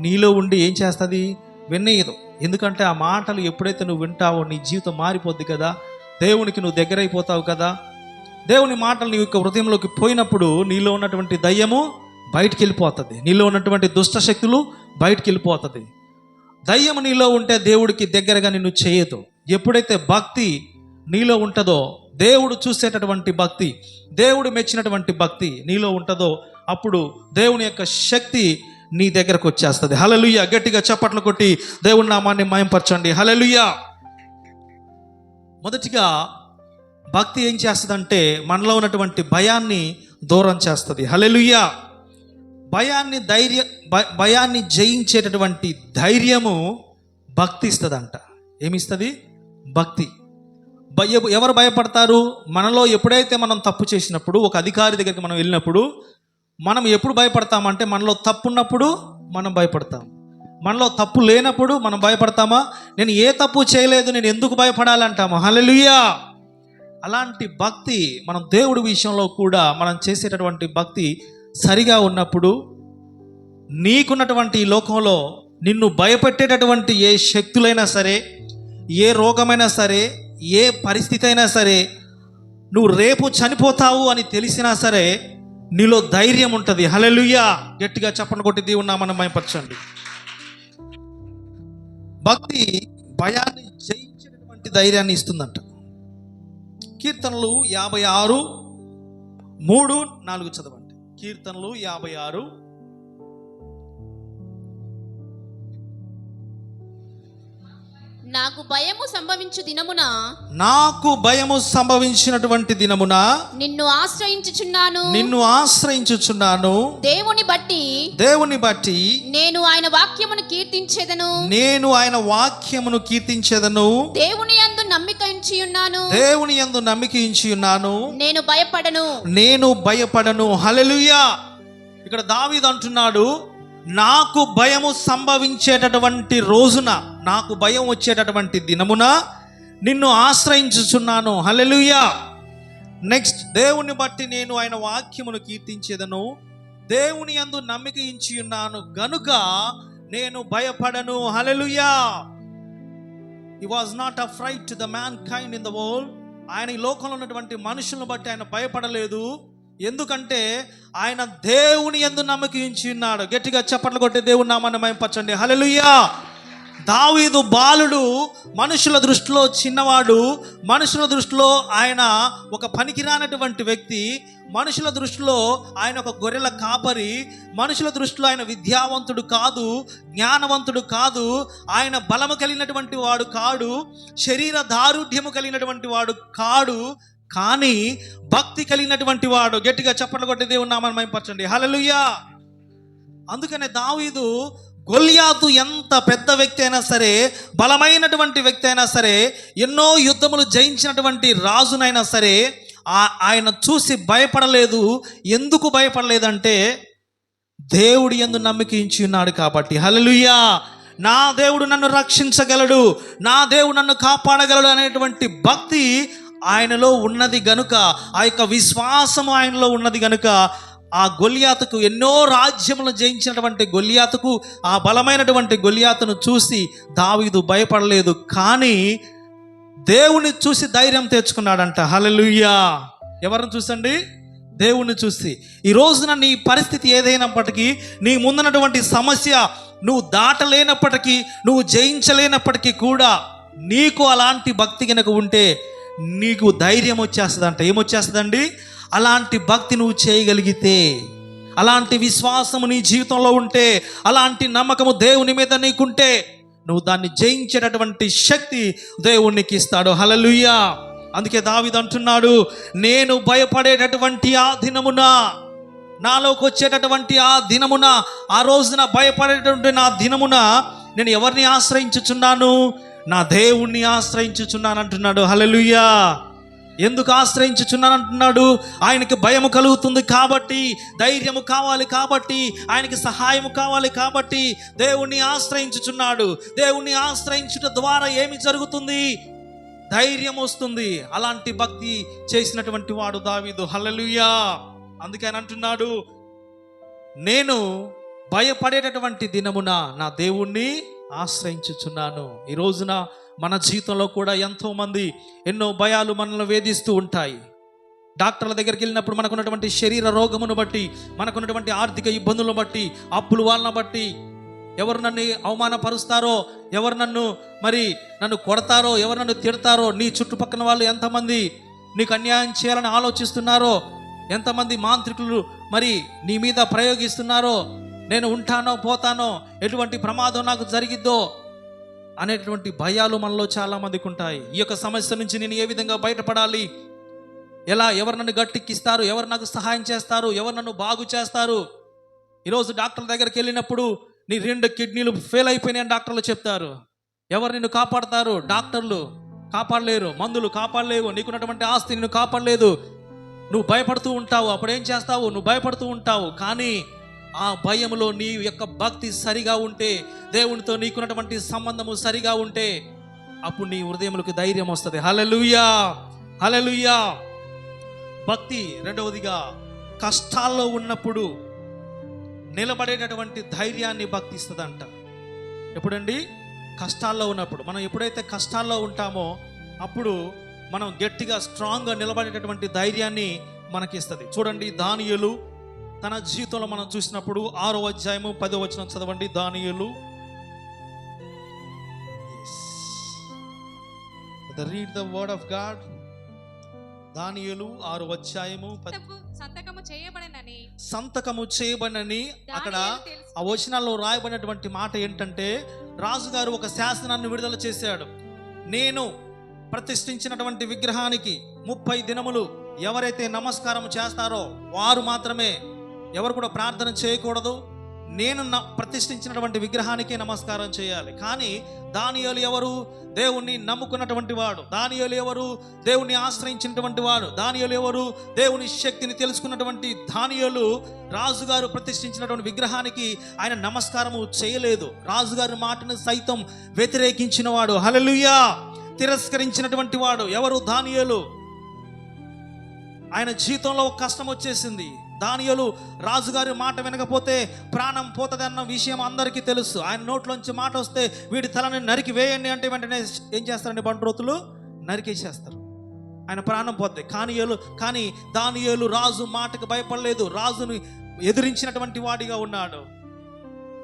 నీలో ఉండి ఏం చేస్తుంది? విననీయదు. ఎందుకంటే ఆ మాటలు ఎప్పుడైతే నువ్వు వింటావో నీ జీవితం మారిపోద్ది కదా, దేవునికి నువ్వు దగ్గరైపోతావు కదా. దేవుని మాటలు నీ యొక్క హృదయంలోకి పోయినప్పుడు నీలో ఉన్నటువంటి దయ్యము బయటికి వెళ్ళిపోతుంది, నీలో ఉన్నటువంటి దుష్ట శక్తులు బయటికి వెళ్ళిపోతుంది. దయ్యము నీలో ఉంటే దేవుడికి దగ్గరగా నిన్ను చేయదు. ఎప్పుడైతే భక్తి నీలో ఉంటుందో, దేవుడు చూసేటటువంటి భక్తి, దేవుడు మెచ్చినటువంటి భక్తి నీలో ఉంటుందో, అప్పుడు దేవుని యొక్క శక్తి నీ దగ్గరకు వచ్చేస్తుంది. హల్లెలూయా. గట్టిగా చప్పట్లు కొట్టి దేవుని నామాన్ని మహింపరచండి. హల్లెలూయా. మొదటిగా భక్తి ఏం చేస్తుందంటే మనలో ఉన్నటువంటి భయాన్ని దూరం చేస్తుంది. హల్లెలూయా. భయాన్ని జయించేటటువంటి ధైర్యము భక్తి ఇస్తుందంట. ఏమిస్తుంది? భక్తి. ఎవరు భయపడతారు? మనలో ఎప్పుడైతే మనం తప్పు చేసినప్పుడు, ఒక అధికారి దగ్గరికి మనం వెళ్ళినప్పుడు మనం ఎప్పుడు భయపడతామంటే మనలో తప్పు ఉన్నప్పుడు మనం భయపడతాం. మనలో తప్పు లేనప్పుడు మనం భయపడతామా? నేను ఏ తప్పు చేయలేదు, నేను ఎందుకు భయపడాలంటామా? హల్లెలూయా. అలాంటి భక్తి మనం దేవుడి విషయంలో కూడా మనం చేసేటటువంటి భక్తి సరిగా ఉన్నప్పుడు నీకున్నటువంటి ఈ లోకంలో నిన్ను భయపెట్టేటటువంటి ఏ శక్తులైనా సరే, ఏ రోగమైనా సరే, ఏ పరిస్థితి అయినా సరే, నువ్వు రేపు చనిపోతావు అని తెలిసినా సరే నీలో ధైర్యం ఉంటుంది. హల్లెలూయా. గట్టిగా చప్పట్లు కొట్టి దేవుని నామాన్ని మహిమపరచండి. భక్తి భయాన్ని జయించేటటువంటి ధైర్యాన్ని ఇస్తుందంట. కీర్తనలు 56:3-4 చదవండి. కీర్తనలు 56. నాకు భయము సంభవించు దినమున, నాకు భయము సంభవించినటువంటి దినమున నిన్ను ఆశ్రయించుచున్నాను, దేవుని బట్టి నేను ఆయన వాక్యమును కీర్తించెదను, దేవుని యందు నమ్మిక ఉంచి ఉన్నాను, నేను భయపడను. హల్లెలూయా. ఇక్కడ దావీదు అంటున్నాడు, నాకు భయము సంభవించేటటువంటి రోజున, నాకు భయం వచ్చేటటువంటి దినమున నిన్ను ఆశ్రయించుచున్నాను. హల్లెలూయా. నెక్స్ట్, దేవుని బట్టి నేను ఆయన వాక్యమును కీర్తించేదను, దేవుని యందు నమ్మిక ఉంచి ఉన్నాను గనుక నేను భయపడను. హల్లెలూయా. He was not afraid to the mankind in the world. ఆయన ఈ లోకంలో ఉన్నటువంటి మనుషులను బట్టి ఆయన భయపడలేదు. ఎందుకంటే ఆయన దేవుని యందు నమ్మకం ఉంచి ఉన్నాడు. గట్టిగా చప్పట్లు కొట్టి దేవుని నామాన్ని మహిమపరచండి. హల్లెలూయా. దావీదు బాలుడు, మనుషుల దృష్టిలో చిన్నవాడు, మనుషుల దృష్టిలో ఆయన ఒక పనికిరానటువంటి వ్యక్తి, మనుషుల దృష్టిలో ఆయన ఒక గొర్రెల కాపరి, మనుషుల దృష్టిలో ఆయన విద్యావంతుడు కాదు, జ్ఞానవంతుడు కాదు, ఆయన బలము కలిగినటువంటి వాడు కాడు, శరీర దారుఢ్యము కలిగినటువంటి వాడు కాడు. కానీ భక్తి కలిగినటువంటి వాడు, గట్టిగా చప్పట్లు కొట్టి దేవుని నామాన్ని మహిమపరచండి, హల్లెలూయా. అందుకనే దావీదు గొల్యాతు ఎంత పెద్ద వ్యక్తి అయినా సరే, బలమైనటువంటి వ్యక్తి అయినా సరే, ఎన్నో యుద్ధములు జయించినటువంటి రాజునైనా సరే ఆయన చూసి భయపడలేదు. ఎందుకు భయపడలేదంటే దేవుడి యందు నమ్మిక ఉంచి ఉన్నాడు కాబట్టి. హల్లెలూయా. నా దేవుడు నన్ను రక్షించగలడు, నా దేవుడు నన్ను కాపాడగలడు అనేటువంటి భక్తి ఆయనలో ఉన్నది గనుక, ఆ యొక్క విశ్వాసము ఆయనలో ఉన్నది గనుక ఆ గొల్యాతుకు, ఎన్నో రాజ్యములను జయించినటువంటి గొల్యాతుకు, ఆ బలమైనటువంటి గొల్యాతును చూసి దావీదు భయపడలేదు. కానీ దేవుని చూసి ధైర్యం తెచ్చుకున్నాడంట. హల్లెలూయా. ఎవరిని చూసండి? దేవుణ్ణి చూసి. ఈ రోజున నీ పరిస్థితి ఏదైనప్పటికీ, నీ ముందున్నటువంటి సమస్య నువ్వు దాటలేనప్పటికీ, నువ్వు జయించలేనప్పటికీ కూడా నీకు అలాంటి భక్తి కనుక ఉంటే నీకు ధైర్యం వచ్చేస్తుందంట. ఏమొచ్చేస్తుందండి? అలాంటి భక్తి నువ్వు చేయగలిగితే, అలాంటి విశ్వాసము నీ జీవితంలో ఉంటే, అలాంటి నమ్మకము దేవుని మీద నీకుంటే, నువ్వు దాన్ని జయించేటటువంటి శక్తి దేవునికి ఇస్తాడు. హల్లెలూయా. అందుకే దావీదు అంటున్నాడు, నేను భయపడేటటువంటి ఆ దినమున, నాలోకి వచ్చేటటువంటి ఆ దినమున, ఆ రోజున భయపడేటటువంటి నా దినమున నేను ఎవరిని ఆశ్రయించుచున్నాను? నా దేవుణ్ణి ఆశ్రయించుచున్నాను అంటున్నాడు. హల్లెలూయా. ఎందుకు ఆశ్రయించుచున్నాను అంటున్నాడు? ఆయనకి భయము కలుగుతుంది కాబట్టి, ధైర్యము కావాలి కాబట్టి, ఆయనకి సహాయము కావాలి కాబట్టి దేవుణ్ణి ఆశ్రయించుచున్నాడు. దేవుణ్ణి ఆశ్రయించుట ద్వారా ఏమి జరుగుతుంది? ధైర్యం వస్తుంది. అలాంటి భక్తి చేసినటువంటి వాడు దావీదు. హల్లెలూయా. అందుకే ఆయన అంటున్నాడు, నేను భయపడేటటువంటి దినమున నా దేవుణ్ణి ఆశ్రయించుచున్నాను. ఈ రోజున మన జీవితంలో కూడా ఎంతోమంది ఎన్నో భయాలు మనల్ని వేధిస్తూ ఉంటాయి. డాక్టర్ల దగ్గరికి వెళ్ళినప్పుడు మనకున్నటువంటి శరీర రోగమును బట్టి, మనకున్నటువంటి ఆర్థిక ఇబ్బందులను బట్టి, అప్పుల వాళ్ళని బట్టి, ఎవరు నన్ను అవమానపరుస్తారో, ఎవరు నన్ను కొడతారో, ఎవరు నన్ను తిడతారో, నీ చుట్టుపక్కల వాళ్ళు ఎంతమంది నీకు అన్యాయం చేయాలని ఆలోచిస్తున్నారో, ఎంతమంది మాంత్రికులు నీ మీద ప్రయోగిస్తున్నారో, నేను ఉంటానో పోతానో, ఎటువంటి ప్రమాదం నాకు జరిగిద్దో అనేటువంటి భయాలు మనలో చాలా మందికి ఉంటాయి. ఈ యొక్క సమస్య నుంచి నేను ఏ విధంగా బయటపడాలి, ఎవరు నన్ను గట్టెక్కిస్తారు, ఎవరు నాకు సహాయం చేస్తారు, ఎవరు నన్ను బాగు చేస్తారు. ఈరోజు డాక్టర్ దగ్గరికి వెళ్ళినప్పుడు నీ 2 కిడ్నీలు ఫెయిల్ అయిపోయినాయని డాక్టర్లు చెప్తారు. ఎవరు నిన్ను కాపాడతారు? డాక్టర్లు కాపాడలేరు, మందులు కాపాడలేవు, నీకున్నటువంటి ఆస్తి నిన్ను కాపాడలేదు. నువ్వు భయపడుతూ ఉంటావు. అప్పుడు ఏం చేస్తావు? నువ్వు భయపడుతూ ఉంటావు. కానీ ఆ భయములో నీ యొక్క భక్తి సరిగా ఉంటే, దేవునితో నీకున్నటువంటి సంబంధము సరిగా ఉంటే, అప్పుడు నీ హృదయములకు ధైర్యం వస్తుంది. హల్లెలూయా. హల్లెలూయా. భక్తి రెండవదిగా, కష్టాల్లో ఉన్నప్పుడు నిలబడేటటువంటి ధైర్యాన్ని భక్తి ఇస్తుందంట. ఎప్పుడండి? కష్టాల్లో ఉన్నప్పుడు. మనం ఎప్పుడైతే కష్టాల్లో ఉంటామో అప్పుడు మనం గట్టిగా స్ట్రాంగ్గా నిలబడేటటువంటి ధైర్యాన్ని మనకి ఇస్తుంది. చూడండి, దానియేలు తన జీవితంలో మనం చూసినప్పుడు 6వ అధ్యాయము 10వ వచనం చదవండి. దానియేలు, read the word of God. దానియేలు 6వ అధ్యాయము సంతకము చేయబడినని అక్కడ ఆ వచనాల్లో రాయబడినటువంటి మాట ఏంటంటే, రాజుగారు ఒక శాసనాన్ని విడుదల చేశాడు. నేను ప్రతిష్ఠించినటువంటి విగ్రహానికి 30 దినములు ఎవరైతే నమస్కారం చేస్తారో వారు మాత్రమే, ఎవరు కూడా ప్రార్థన చేయకూడదు. నేను ప్రతిష్ఠించినటువంటి విగ్రహానికే నమస్కారం చేయాలి. కానీ దానియేలు ఎవరు? దేవుణ్ణి నమ్ముకున్నటువంటి వాడు. దానియేలు ఎవరు? దేవుణ్ణి ఆశ్రయించినటువంటి వాడు. దానియేలు ఎవరు? దేవుని శక్తిని తెలుసుకున్నటువంటి దానియేలు రాజుగారు ప్రతిష్ఠించినటువంటి విగ్రహానికి ఆయన నమస్కారము చేయలేదు. రాజుగారి మాటను సైతం వ్యతిరేకించిన వాడు. హల్లెలూయా. తిరస్కరించినటువంటి వాడు ఎవరు? దానియేలు. ఆయన జీవితంలో ఒక కష్టం వచ్చేసింది. దానియేలు రాజుగారి మాట వినకపోతే ప్రాణం పోతుంది అన్న విషయం అందరికీ తెలుసు. ఆయన నోట్లోంచి మాట వస్తే వీడి తలని నరికి వేయండి అంటే వెంటనే ఏం చేస్తారండి? బంట్రోతులు నరికేసేస్తారు, ఆయన ప్రాణం పోద్ది. కానీ దానియేలు రాజు మాటకు భయపడలేదు. రాజుని ఎదిరించినటువంటి వాడిగా ఉన్నాడు.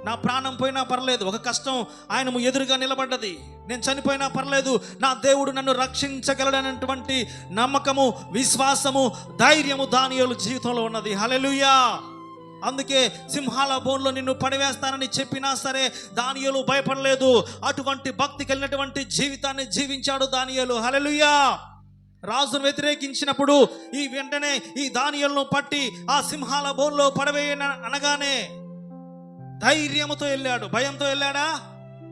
నా ప్రాణం పోయినా పర్లేదు, ఒక కష్టం ఆయన ఎదురుగా నిలబడ్డది, నేను చనిపోయినా పర్లేదు, నా దేవుడు నన్ను రక్షించగలడనేటువంటి నమ్మకము, విశ్వాసము, ధైర్యము దానియేలు జీవితంలో ఉన్నది. హల్లెలూయా. అందుకే సింహాల బోన్లో నిన్ను పడివేస్తానని చెప్పినా సరే దానియేలు భయపడలేదు. అటువంటి భక్తి కలిగినటువంటి జీవితాన్ని జీవించాడు దానియేలు. హల్లెలూయా. రాజును వ్యతిరేకించినప్పుడు ఈ వెంటనే ఈ దానియేలును పట్టి ఆ సింహాల బోన్లో పడవేయన అనగానే ధైర్యముతో వెళ్ళాడు. భయంతో వెళ్ళాడా?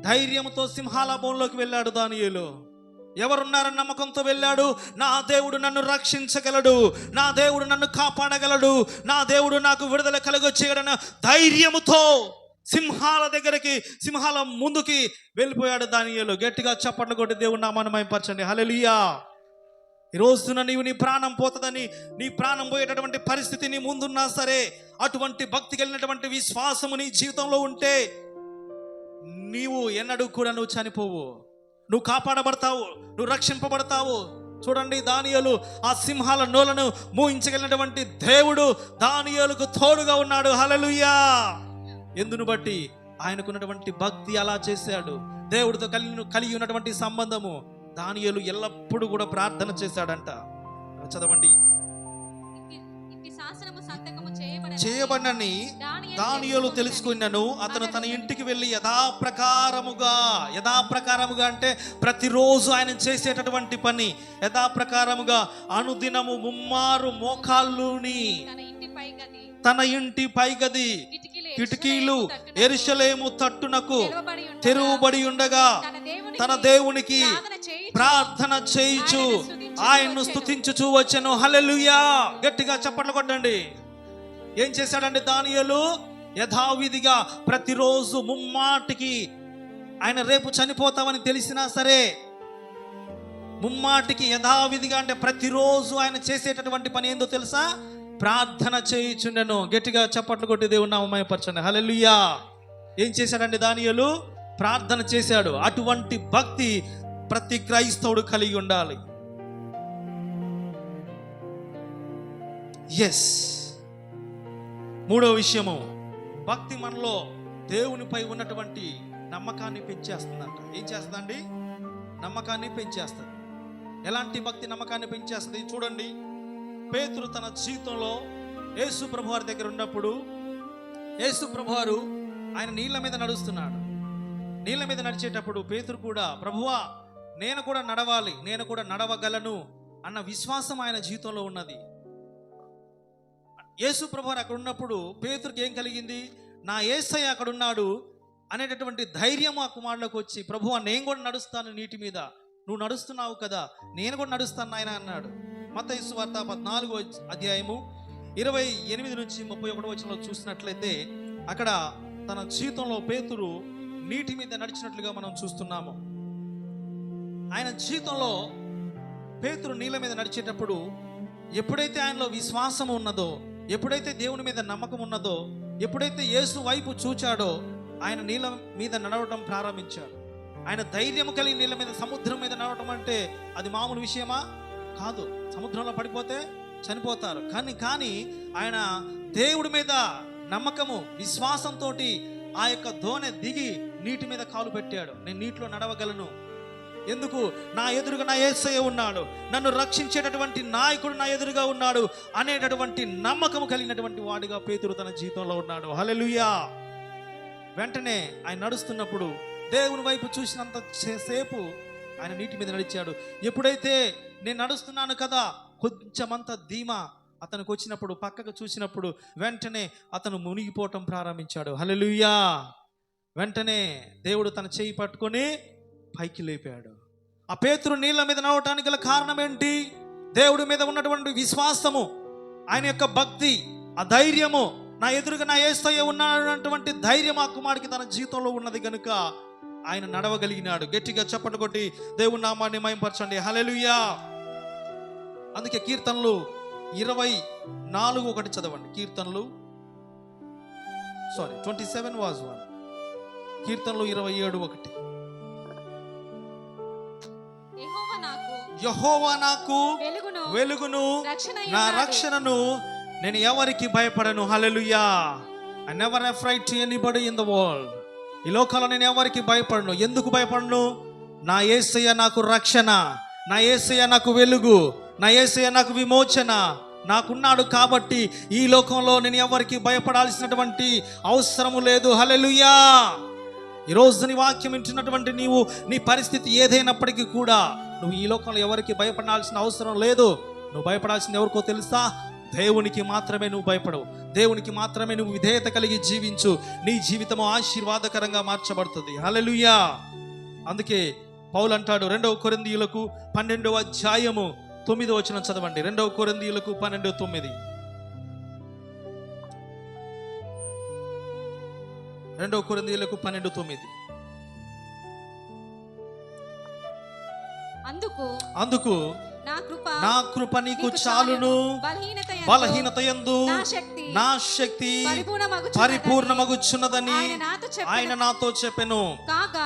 ధైర్యముతో సింహాల బోన్లోకి వెళ్ళాడు దానియేలు. ఎవరున్నారని నమ్మకంతో వెళ్ళాడు. నా దేవుడు నన్ను రక్షించగలడు, నా దేవుడు నన్ను కాపాడగలడు, నా దేవుడు నాకు విడుదల కలుగొచ్చేయడన్న ధైర్యముతో సింహాల దగ్గరికి, సింహాల ముందుకి వెళ్ళిపోయాడు దానియేలు. గట్టిగా చప్పట్లు కొట్టి దేవుని నామాన్ని మహిమపరచండి. హల్లెలూయా. ఈ రోజున నీవు నీ ప్రాణం పోతుందని, నీ ప్రాణం పోయేటటువంటి పరిస్థితి నీ ముందున్నా సరే, అటువంటి భక్తి కలిగినటువంటి విశ్వాసము నీ జీవితంలో ఉంటే నీవు ఎన్నడూ కూడా నువ్వు చనిపోవు, నువ్వు కాపాడబడతావు, నువ్వు రక్షింపబడతావు. చూడండి, దానియేలు ఆ సింహాల నోలను మూయించగలిగినటువంటి దేవుడు దానియేలుకు తోడుగా ఉన్నాడు. హల్లెలూయా. ఎందును బట్టి? ఆయనకున్నటువంటి భక్తి అలా చేశాడు. దేవుడితో కలిగి ఉన్నటువంటి సంబంధము. దానియేలు ఎల్లప్పుడూ కూడా ప్రార్థన చేశాడంట. చదవండి. చేయబడినని దానియేలు తెలుసుకున్నాను. అతను తన ఇంటికి వెళ్ళి యథాప్రకారముగా అంటే ప్రతిరోజు ఆయన చేసేటటువంటి పని యథాప్రకారముగా అనుదినము ముమ్మారు మోకాళ్ళుని తన ఇంటి పైగది కిటికీలు యెరూషలేము తట్టునకు తెరువబడి ఉండగా తన దేవునికి ప్రార్థన చేయుచు ఆయన్ను స్తుతించుచు వచ్చెను. హల్లెలూయా. గట్టిగా చప్పట్లు కొట్టండి. ఏం చేశాడంటే దానియేలు యథావిధిగా ప్రతిరోజు ముమ్మాటికి, ఆయన రేపు చనిపోతామని తెలిసినా సరే ముమ్మాటికి యథావిధిగా అంటే ప్రతిరోజు ఆయన చేసేటటువంటి పని ఏందో తెలుసా? ప్రార్థన చేయుచుండెను. గట్టిగా చప్పట్లు కొట్టి దేవుని నామమున మహిమపరచండి. హల్లెలూయా. ఏం చేశాడంటే దానియేలు ప్రార్థన చేశాడు. అటువంటి భక్తి ప్రతి క్రైస్తవుడు కలిగి ఉండాలి. ఎస్. మూడో విషయము, భక్తి మనలో దేవునిపై ఉన్నటువంటి నమ్మకాన్ని పెంచేస్తుందంట. ఏం చేస్తుందండి? నమ్మకాన్ని పెంచేస్తుంది. ఎలాంటి భక్తి నమ్మకాన్ని పెంచేస్తుంది? చూడండి, పేతురు తన జీవితంలో యేసు ప్రభువారి దగ్గర ఉన్నప్పుడు, యేసు ప్రభువారు ఆయన నీళ్ళ మీద నడుస్తున్నాడు. నీళ్ళ మీద నడిచేటప్పుడు పేతురు కూడా, ప్రభువా నేను కూడా నడవాలి, నేను కూడా నడవగలను అన్న విశ్వాసం ఆయన జీవితంలో ఉన్నది. యేసు ప్రభువారు అక్కడ ఉన్నప్పుడు పేతురుకి ఏం కలిగింది? నా యేసయ్య అక్కడ ఉన్నాడు అనేటటువంటి ధైర్యం ఆ కుమారులోకి వచ్చి, ప్రభువా నేను కూడా నడుస్తాను నీటి మీద, నువ్వు నడుస్తున్నావు కదా, నేను కూడా నడుస్తాను ఆయన అన్నాడు. మత్తయి సువార్త 14వ అధ్యాయము 28 నుంచి 31 వచనంలో చూసినట్లయితే అక్కడ తన జీవితంలో పేతురు నీటి మీద నడిచినట్లుగా మనం చూస్తున్నాము. ఆయన జీవితంలో పేతురు నీళ్ళ మీద నడిచేటప్పుడు ఎప్పుడైతే ఆయనలో విశ్వాసం ఉన్నదో, ఎప్పుడైతే దేవుని మీద నమ్మకం ఉన్నదో, ఎప్పుడైతే యేసు వైపు చూచాడో ఆయన నీళ్ళ మీద నడవడం ప్రారంభించాడు. ఆయన ధైర్యం కలిగి నీళ్ళ మీద, సముద్రం మీద నడవడం అంటే అది మామూలు విషయమా? కాదు. సముద్రంలో పడిపోతే చనిపోతారు. కానీ ఆయన దేవుడి మీద నమ్మకము, విశ్వాసంతో ఆ యొక్క దోణె దిగి నీటి మీద కాలు పెట్టాడు. నేను నీటిలో నడవగలను. ఎందుకు? నా ఎదురుగా నా యేసయ్య ఉన్నాడు, నన్ను రక్షించేటటువంటి నాయకుడు నా ఎదురుగా ఉన్నాడు అనేటటువంటి నమ్మకము కలిగినటువంటి వాడిగా పేతురు తన జీవితంలో ఉన్నాడు. హల్లెలూయా. వెంటనే ఆయన నడుస్తున్నప్పుడు దేవుని వైపు చూసినంత సేపు ఆయన నీటి మీద నడిచాడు. ఎప్పుడైతే నేను నడుస్తున్నాను కదా, కొంచెమంత ధీమా అతనికి వచ్చినప్పుడు, పక్కకు చూసినప్పుడు వెంటనే అతను మునిగిపోవటం ప్రారంభించాడు. హల్లెలూయా. వెంటనే దేవుడు తన చేయి పట్టుకొని పైకి లేపాడు. ఆ పేతురు నీళ్ళ మీద నడవటానికి గల కారణం ఏంటి? దేవుడి మీద ఉన్నటువంటి విశ్వాసము, ఆయన యొక్క భక్తి, ఆ ధైర్యము, నా ఎదురుగా నా యేసయ్య ఉన్నాడన్నటువంటి ధైర్యం ఆ కుమారుడికి తన జీవితంలో ఉన్నది కనుక ఆయన నడవగలిగినాడు. గట్టిగా చప్పట్లు కొట్టి దేవుని నామాన్ని మహిమపరచండి. హల్లెలూయా. అందుకే కీర్తనలు 24:1 చదవండి. కీర్తనలు 27:1. కీర్తనలు 27:1. యెహోవా నాకు వెలుగును, నా రక్షణను, నేను ఎవరికి భయపడను. Hallelujah. I never afraid to anybody in the world. ఈ లోకంలో నేను ఎవరికి భయపడను. ఎందుకు భయపడను? నా యేసయ్య నాకు రక్షణ, నా యేసయ్య నాకు వెలుగు, నా యేసయ్య నాకు విమోచన నాకున్నాడు. కాబట్టి ఈ లోకంలో నేను ఎవరికి భయపడాల్సినటువంటి అవసరము లేదు. హల్లెలూయా. ఈరోజు నీ వాక్యం వింటున్నటువంటి నీవు, నీ పరిస్థితి ఏదైనప్పటికీ కూడా నువ్వు ఈ లోకంలో ఎవరికి భయపడాల్సిన అవసరం లేదు. నువ్వు భయపడాల్సింది ఎవరికో తెలుసా? దేవునికి మాత్రమే నువ్వు భయపడవు. దేవునికి మాత్రమే నువ్వు విధేయత కలిగి జీవించు. నీ జీవితం ఆశీర్వాదకరంగా మార్చబడుతుంది. హల్లెలూయా. అందుకే పౌలు అంటాడు 2 కొరింథీయులకు 12వ అధ్యాయము 9వ వచనం చదవండి. 2 కొరింథీయులకు 12:9. 2 కొరింథీయులకు 12:9. అందుకు నా కృప నీకు చాలును, బలహీనత యందు నా శక్తి పరిపూర్ణమగుచున్నదని ఆయన నాతో చెప్పెను.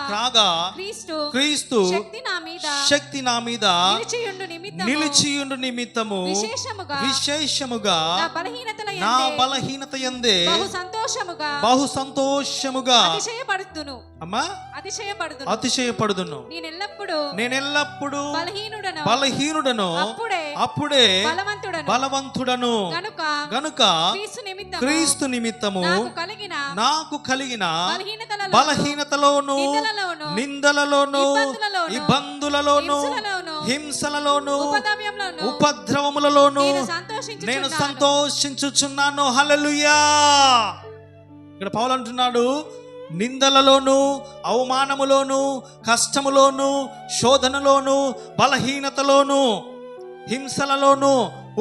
కాగా క్రీస్తు శక్తి నా మీద నిలిచియుండు నిమిత్తము విశేషముగా నా బలహీనత యందే బహు సంతోషముగా అమ్మా అతిశయపడుదును. నేనెల్లప్పుడు బలహీనుడను, అప్పుడే బలవంతుడను. గనుక క్రీస్తు నిమిత్తము నాకు కలిగిన బలహీనతలోను, నిందలలోను, ఇబ్బందులలోను, హింసలలోను, ఉపద్రవములలోను నేను సంతోషించుచున్నాను. హల్లెలూయా. ఇక్కడ పౌలు అంటున్నాడు, నిందలలోను, అవమానములోను, కష్టములోను, శోధనలోను, బలహీనతలోను, హింసలలోను,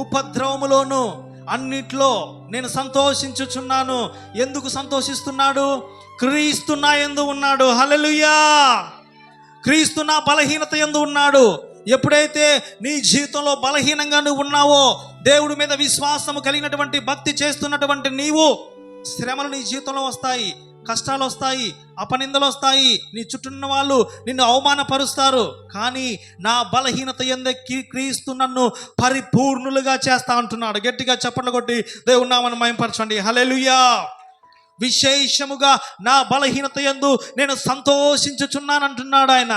ఉపద్రవములోను అన్నిట్లో నేను సంతోషించుచున్నాను. ఎందుకు సంతోషిస్తున్నాడు? క్రీస్తు నా యందు ఉన్నాడు. హల్లెలూయా. క్రీస్తు నా బలహీనత యందు ఉన్నాడు. ఎప్పుడైతే నీ జీవితంలో బలహీనంగా నువ్వు ఉన్నావో, దేవుడి మీద విశ్వాసము కలిగినటువంటి భక్తి చేస్తున్నటువంటి నీవు, శ్రమలు నీ జీవితంలో వస్తాయి, కష్టాలు వస్తాయి, అపనిందలు వస్తాయి, నీ చుట్టూన్న వాళ్ళు నిన్ను అవమానపరుస్తారు. కానీ నా బలహీనత యందే క్రీస్తు నన్ను పరిపూర్ణులుగా చేస్తా అంటున్నాడు. గట్టిగా చప్పట్లు కొట్టి దేవుని నామమును మహిమపరచండి. హల్లెలూయా. విశేషముగా నా బలహీనత యందు నేను సంతోషించుచున్నాను అంటున్నాడు ఆయన.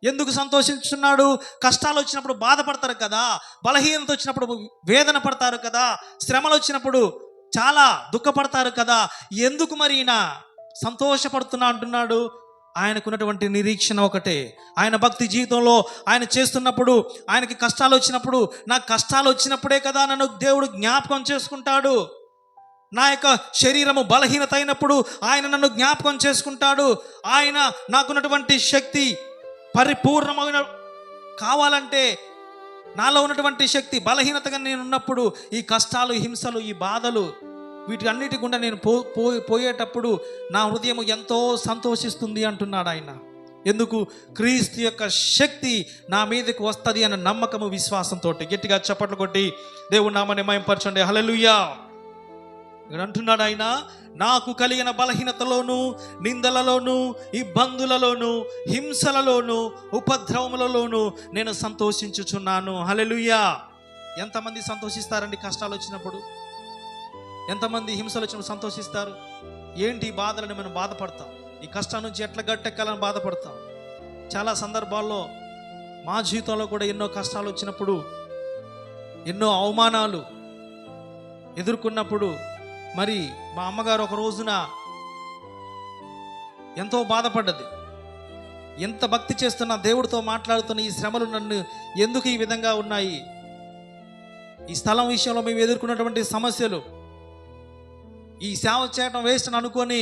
ఎందుకు సంతోషించున్నాడు? కష్టాలు వచ్చినప్పుడు బాధపడతారు కదా, బలహీనత వచ్చినప్పుడు వేదన పడతారు కదా, శ్రమలు వచ్చినప్పుడు చాలా దుఃఖపడతారు కదా. ఎందుకు మరి ఈయన సంతోషపడుతున్నా అంటున్నాడు? ఆయనకున్నటువంటి నిరీక్షణ ఒకటే. ఆయన భక్తి జీవితంలో ఆయన చేస్తున్నప్పుడు, ఆయనకి కష్టాలు వచ్చినప్పుడు, నాకు కష్టాలు వచ్చినప్పుడే కదా నన్ను దేవుడు జ్ఞాపకం చేసుకుంటాడు. నా యొక్క శరీరము బలహీనత అయినప్పుడు ఆయన నన్ను జ్ఞాపకం చేసుకుంటాడు. ఆయన నాకున్నటువంటి శక్తి పరిపూర్ణమైన కావాలంటే, నాలో ఉన్నటువంటి శక్తి బలహీనతగా నేను ఉన్నప్పుడు ఈ కష్టాలు, హింసలు, ఈ బాధలు, వీటి అన్నిటి గుండా నేను పోయేటప్పుడు నా హృదయం ఎంతో సంతోషిస్తుంది అంటున్నాడు ఆయన. ఎందుకు? క్రీస్తు యొక్క శక్తి నా మీదకి వస్తుంది అన్న నమ్మకము, విశ్వాసంతో. గట్టిగా చప్పట్లు కొట్టి దేవుని నామమును మహిమపరచండి. హల్లెలూయా. ఇక్కడ అంటున్నాడు ఆయన, నాకు కలిగిన బలహీనతలోను, నిందలలోను, ఇబ్బందులలోను, హింసలలోను, ఉపద్రవములలోను నేను సంతోషించుచున్నాను. హల్లెలూయా. ఎంతమంది సంతోషిస్తారండి కష్టాలు వచ్చినప్పుడు? ఎంతమంది హింసలు వచ్చినప్పుడు సంతోషిస్తారు? ఏంటి ఈ బాధలని మనం బాధపడతాం, ఈ కష్టం నుంచి ఎట్లా గట్టెక్కాలని బాధపడతాం. చాలా సందర్భాల్లో మా జీవితంలో కూడా ఎన్నో కష్టాలు వచ్చినప్పుడు, ఎన్నో అవమానాలు ఎదుర్కొన్నప్పుడు, మరి మా అమ్మగారు ఒక రోజున ఎంతో బాధపడ్డది. ఎంత భక్తి చేస్తున్నా, దేవుడితో మాట్లాడుతున్న ఈ శ్రమలు నన్ను ఎందుకు ఈ విధంగా ఉన్నాయి, ఈ స్థలం విషయంలో మేము ఎదుర్కొన్నటువంటి సమస్యలు, ఈ సేవ చేయడం వేస్ట్ అని అనుకొని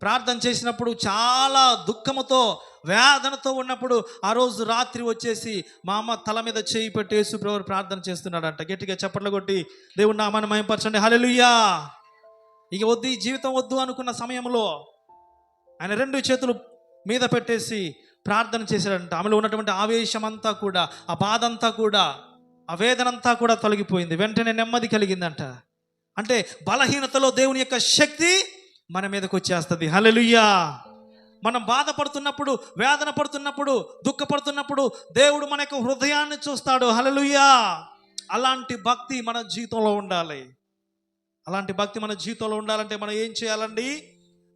ప్రార్థన చేసినప్పుడు, చాలా దుఃఖముతో వేదనతో ఉన్నప్పుడు ఆ రోజు రాత్రి వచ్చేసి మా అమ్మ తల మీద చేయి పెట్టి యేసు ప్రభువు ప్రార్థన చేస్తున్నాడంట. గట్టిగా చప్పట్లు కొట్టి దేవుని నామమును మహిమపరచండి. హల్లెలూయా. ఇక వద్దు, ఈ జీవితం వద్దు అనుకున్న సమయంలో ఆయన 2 చేతులు మీద పెట్టేసి ప్రార్థన చేశాడంట. ఆమెలో ఉన్నటువంటి ఆవేశం అంతా కూడా, ఆ బాధ అంతా కూడా, ఆ వేదనంతా కూడా తొలగిపోయింది. వెంటనే నెమ్మది కలిగిందంట. అంటే బలహీనతలో దేవుని యొక్క శక్తి మన మీదకి వచ్చేస్తుంది. హల్లెలూయా. మనం బాధపడుతున్నప్పుడు, వేదన పడుతున్నప్పుడు, దుఃఖపడుతున్నప్పుడు దేవుడు మన యొక్క హృదయాన్ని చూస్తాడు. హల్లెలూయా. అలాంటి భక్తి మన జీవితంలో ఉండాలి. అలాంటి భక్తి మన జీవితంలో ఉండాలంటే మనం ఏం చేయాలండి?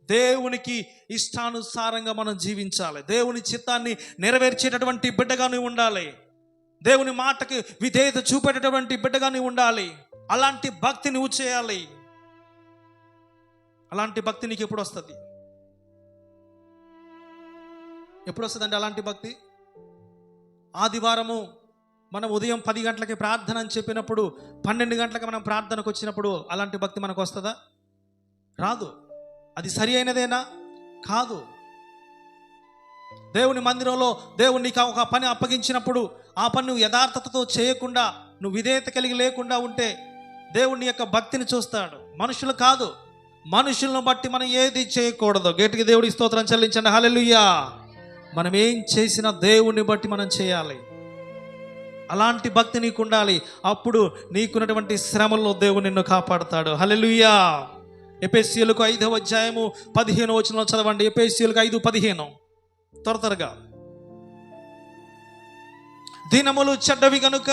దేవునికి ఇష్టానుసారంగా మనం జీవించాలి. దేవుని చిత్తాన్ని నెరవేర్చేటటువంటి బిడ్డగా నువ్వు ఉండాలి. దేవుని మాటకి విధేయత చూపేటటువంటి బిడ్డగా నువ్వు ఉండాలి. అలాంటి భక్తి నువ్వు చేయాలి. అలాంటి భక్తి నీకు ఎప్పుడు వస్తుంది? ఎప్పుడు వస్తుందండి అలాంటి భక్తి? ఆదివారము మనం ఉదయం 10 గంటలకి ప్రార్థన అని చెప్పినప్పుడు 12 గంటలకు మనం ప్రార్థనకు వచ్చినప్పుడు అలాంటి భక్తి మనకు వస్తుందా? రాదు. అది సరి అయినదేనా? కాదు. దేవుని మందిరంలో దేవుడు నీకు ఒక పని అప్పగించినప్పుడు ఆ పని నువ్వు యథార్థతతో చేయకుండా, నువ్వు విధేయత కలిగి లేకుండా ఉంటే దేవుని యొక్క భక్తిని చూస్తాడు, మనుషులు కాదు. మనుషులను బట్టి మనం ఏది చేయకూడదు. గట్టిగా దేవుడికి స్తోత్రం చెల్లించండి. హల్లెలూయా. మనం ఏం చేసినా దేవుని బట్టి మనం చేయాలి. అలాంటి భక్తి నీకు ఉండాలి. అప్పుడు నీకున్నటువంటి శ్రమల్లో దేవుడు నిన్ను కాపాడుతాడు. హల్లెలూయా. ఎఫెసీయులకు 5వ అధ్యాయము 15వ వచనంలో చదవండి. ఎఫెసీయులకు 5:15 త్వరగా. దినములు చెడ్డవి గనుక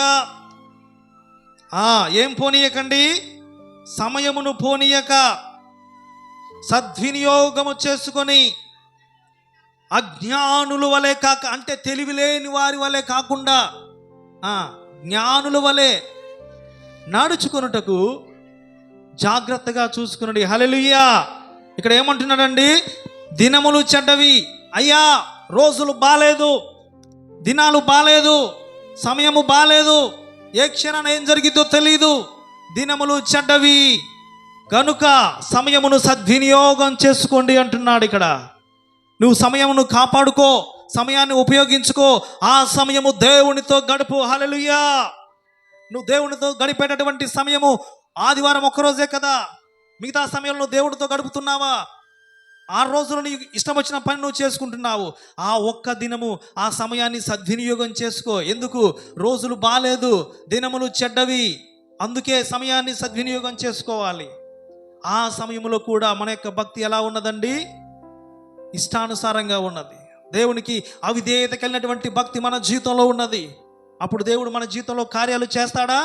ఏం పోనీయకండి, సమయమును పోనీయక సద్వినియోగము చేసుకొని అజ్ఞానుల వలె కాక, అంటే తెలివి లేని వారి వలె కాకుండా జ్ఞానుల వలె నడుచుకొనుటకు జాగ్రత్తగా చూసుకునండి. హల్లెలూయా. ఇక్కడ ఏమంటున్నాడండి? దినములు చెడ్డవి. అయ్యా, రోజులు బాలేదు, దినాలు బాలేదు, సమయము బాలేదు, ఏ క్షణాన ఏం జరిగిద్దో తెలీదు. దినములు చెడ్డవి కనుక సమయమును సద్వినియోగం చేసుకోండి అంటున్నాడు ఇక్కడ. నువ్వు సమయమును కాపాడుకో, సమయాన్ని ఉపయోగించుకో. ఆ సమయము దేవునితో గడుపు. హల్లెలూయా. నువ్వు దేవునితో గడిపేటటువంటి సమయము ఆదివారం ఒక్కరోజే కదా. మిగతా సమయంలో దేవుడితో గడుపుతున్నావా? 6 రోజులు నీకు ఇష్టం వచ్చిన పని నువ్వు చేసుకుంటున్నావు. ఆ ఒక్క దినము ఆ సమయాన్ని సద్వినియోగం చేసుకో. ఎందుకు? రోజులు బాలేదు, దినములు చెడ్డవి, అందుకే సమయాన్ని సద్వినియోగం చేసుకోవాలి. ఆ సమయంలో కూడా మన యొక్క భక్తి ఎలా ఉన్నదండి? ఇష్టానుసారంగా ఉన్నది. దేవునికి అవిధేయత కలిగినటువంటి భక్తి మన జీవితంలో ఉన్నది. అప్పుడు దేవుడు మన జీవితంలో కార్యాలు చేస్తాడా?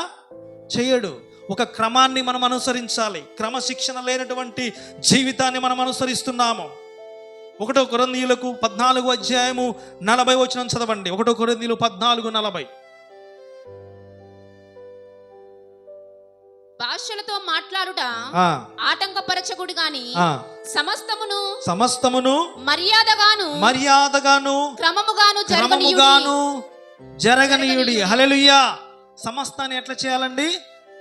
చేయడు. ఒక క్రమాన్ని మనం అనుసరించాలి. క్రమశిక్షణ లేనటువంటి జీవితాన్ని మనం అనుసరిస్తున్నాము. 1 కొరింథీయులకు 14వ అధ్యాయము 40వ వచనం చదవండి. 1 కొరింథీయులు 14:40. భాషలతో మాట్లాడుట ఆటంకపరచకుడు గాని సమస్తమును మర్యాదగాను క్రమముగాను జరగనీయుడి. హల్లెలూయా. సమస్తాన్ని ఎట్లా చేయాలండి?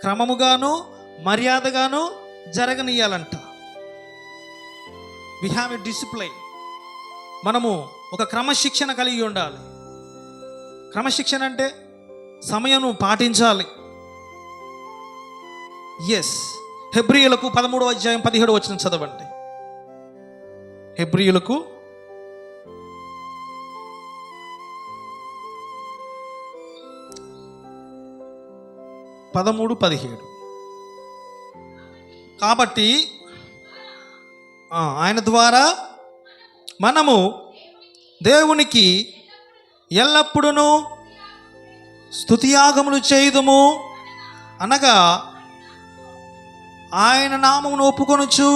క్రమముగాను మర్యాదగాను జరగనీయాలంట. We have a discipline. మనము ఒక క్రమశిక్షణ కలిగి ఉండాలి. క్రమశిక్షణ అంటే సమయం పాటించాలి. ఎస్. హెబ్రీయులకు 13వ అధ్యాయం 17వ వచనం చదవండి. హెబ్రీయులకు 13:17. కాబట్టి ఆయన ద్వారా మనము దేవునికి ఎల్లప్పుడూ స్తుతియాగములు చేయుదుము, అనగా ఆయన నామమును ఒప్పుకొనుచు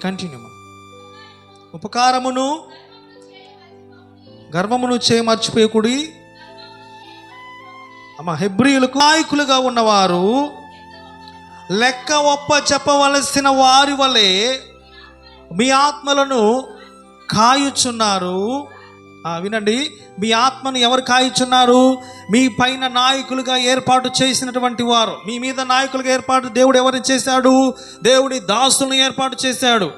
కంటిన్యూ. ఉపకారమును గర్వమును చేయమర్చిపోయకుడి. హెబ్రీయులకు నాయకులుగా ఉన్నవారు లెక్క ఒప్ప చెప్పవలసిన వారి వలె మీ ఆత్మలను కాయుచున్నారు. వినండి, మీ ఆత్మను ఎవరు కాయుచున్నారు? మీ పైన నాయకులుగా ఏర్పాటు చేసినటువంటి వారు. మీ మీద నాయకులుగా ఏర్పాటు దేవుడు ఎవరిని చేశాడు? దేవుడి దాసులను ఏర్పాటు చేశాడు.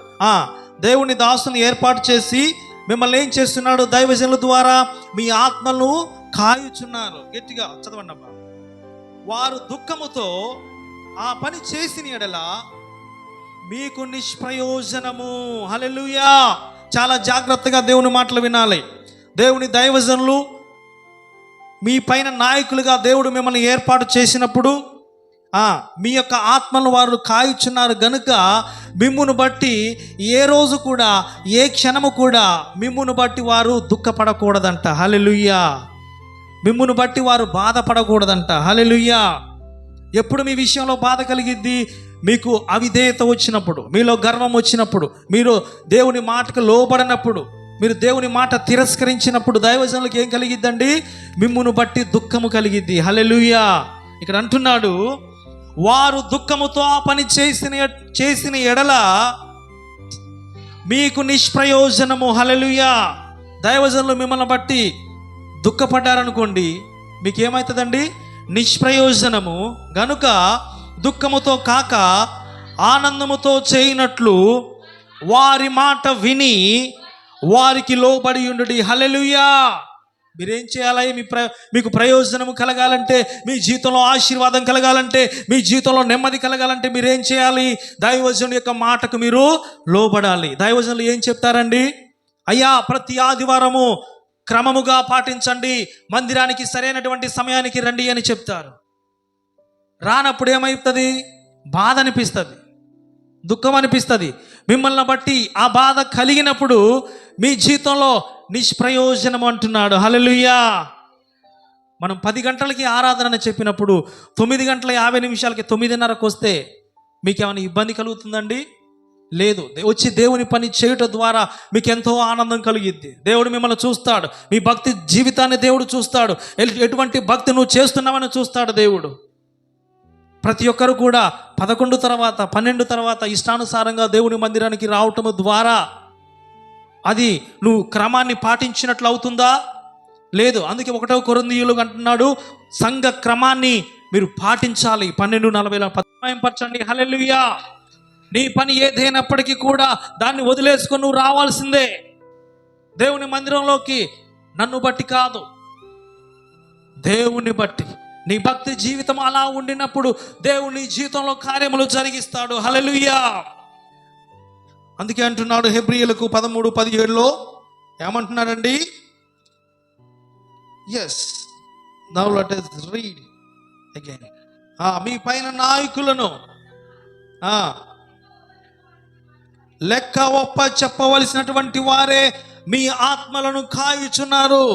దేవుని దాసులను ఏర్పాటు చేసి మిమ్మల్ని ఏం చేస్తున్నాడు? దైవజనుల ద్వారా మీ ఆత్మలను కాయుచున్నారు. గట్టిగా చదవండి అమ్మా. వారు దుఃఖముతో ఆ పని చేసిన ఎడల మీకు నిష్ప్రయోజనము. హల్లెలూయా. చాలా జాగ్రత్తగా దేవుని మాటలు వినాలి. దేవుని దైవజనులు మీ పైన నాయకులుగా దేవుడు మిమ్మల్ని ఏర్పాటు చేసినప్పుడు మీ యొక్క ఆత్మను వారు కాయుచున్నారు గనుక మిమ్మును బట్టి ఏ రోజు కూడా, ఏ క్షణము కూడా మిమ్మును బట్టి వారు దుఃఖపడకూడదంట. హల్లెలూయా. మిమ్మును బట్టి వారు బాధపడకూడదంట. హల్లెలూయా. ఎప్పుడు మీ విషయంలో బాధ కలిగిద్ది? మీకు అవిధేయత వచ్చినప్పుడు, మీలో గర్వం వచ్చినప్పుడు, మీరు దేవుని మాటకు లోబడినప్పుడు, మీరు దేవుని మాట తిరస్కరించినప్పుడు దైవజనులకు ఏం కలిగిద్దండి? మిమ్మును బట్టి దుఃఖము కలిగిద్ది. హల్లెలూయా. ఇక్కడ అంటున్నాడు, వారు దుఃఖముతో ఆ పని చేసిన ఎడల మీకు నిష్ప్రయోజనము. హల్లెలూయా. దైవజనులు మిమ్మల్ని బట్టి దుఃఖపడ్డారనుకోండి, మీకు ఏమవుతుందండి? నిష్ప్రయోజనము. గనుక దుఃఖముతో కాక ఆనందముతో చేయనట్లు వారి మాట విని వారికి లోబడి ఉండుడి. హల్లెలూయా. మీరేం చేయాలి? మీకు ప్రయోజనము కలగాలంటే, మీ జీవితంలో ఆశీర్వాదం కలగాలంటే, మీ జీవితంలో నెమ్మది కలగాలంటే మీరేం చేయాలి? దైవజనుడి యొక్క మాటకు మీరు లోబడాలి. దైవజనులు ఏం చెప్తారండి? అయ్యా, ప్రతి ఆదివారము క్రమముగా పాటించండి, మందిరానికి సరైనటువంటి సమయానికి రండి అని చెప్తారు. రానప్పుడు ఏమవుతుంది? బాధ అనిపిస్తుంది, దుఃఖం అనిపిస్తుంది. మిమ్మల్ని బట్టి ఆ బాధ కలిగినప్పుడు మీ జీవితంలో నిష్ప్రయోజనం అంటున్నాడు. హల్లెలూయా. మనం 10 గంటలకి ఆరాధన చెప్పినప్పుడు 9:50 9:30కు వస్తే మీకేమైనా ఇబ్బంది కలుగుతుందండి? లేదు. వచ్చి దేవుని పని చేయటం ద్వారా మీకు ఎంతో ఆనందం కలిగిద్ది. దేవుడు మిమ్మల్ని చూస్తాడు, మీ భక్తి జీవితాన్ని దేవుడు చూస్తాడు, ఎటువంటి భక్తి నువ్వు చేస్తున్నావని చూస్తాడు దేవుడు. ప్రతి ఒక్కరు కూడా 11 తర్వాత 12 తర్వాత ఇష్టానుసారంగా దేవుని మందిరానికి రావటం ద్వారా అది నువ్వు క్రమాన్ని పాటించినట్లు అవుతుందా? లేదు. అందుకే 1 కొరింథీయులు అంటున్నాడు, సంఘ క్రమాన్ని మీరు పాటించాలి. 12:40 పరచండి. హల్లెలూయా. నీ పని ఏదైనప్పటికీ కూడా దాన్ని వదిలేసుకొని నువ్వు రావాల్సిందే దేవుని మందిరంలోకి. నన్ను బట్టి కాదు, దేవుని బట్టి. నీ భక్తి జీవితం అలా ఉండినప్పుడు దేవుని జీవితంలో కార్యములు జరిగిస్తాడు. హల్లెలూయా. అందుకే అంటున్నాడు హెబ్రీయులకు 13:17 ఏమంటున్నాడండి? Yes, now let us read again. మీ పైన నాయకులను లెక్క ఒప్ప చెప్పవలసినటువంటి వారే మీ ఆత్మలను కాయుచున్నారు.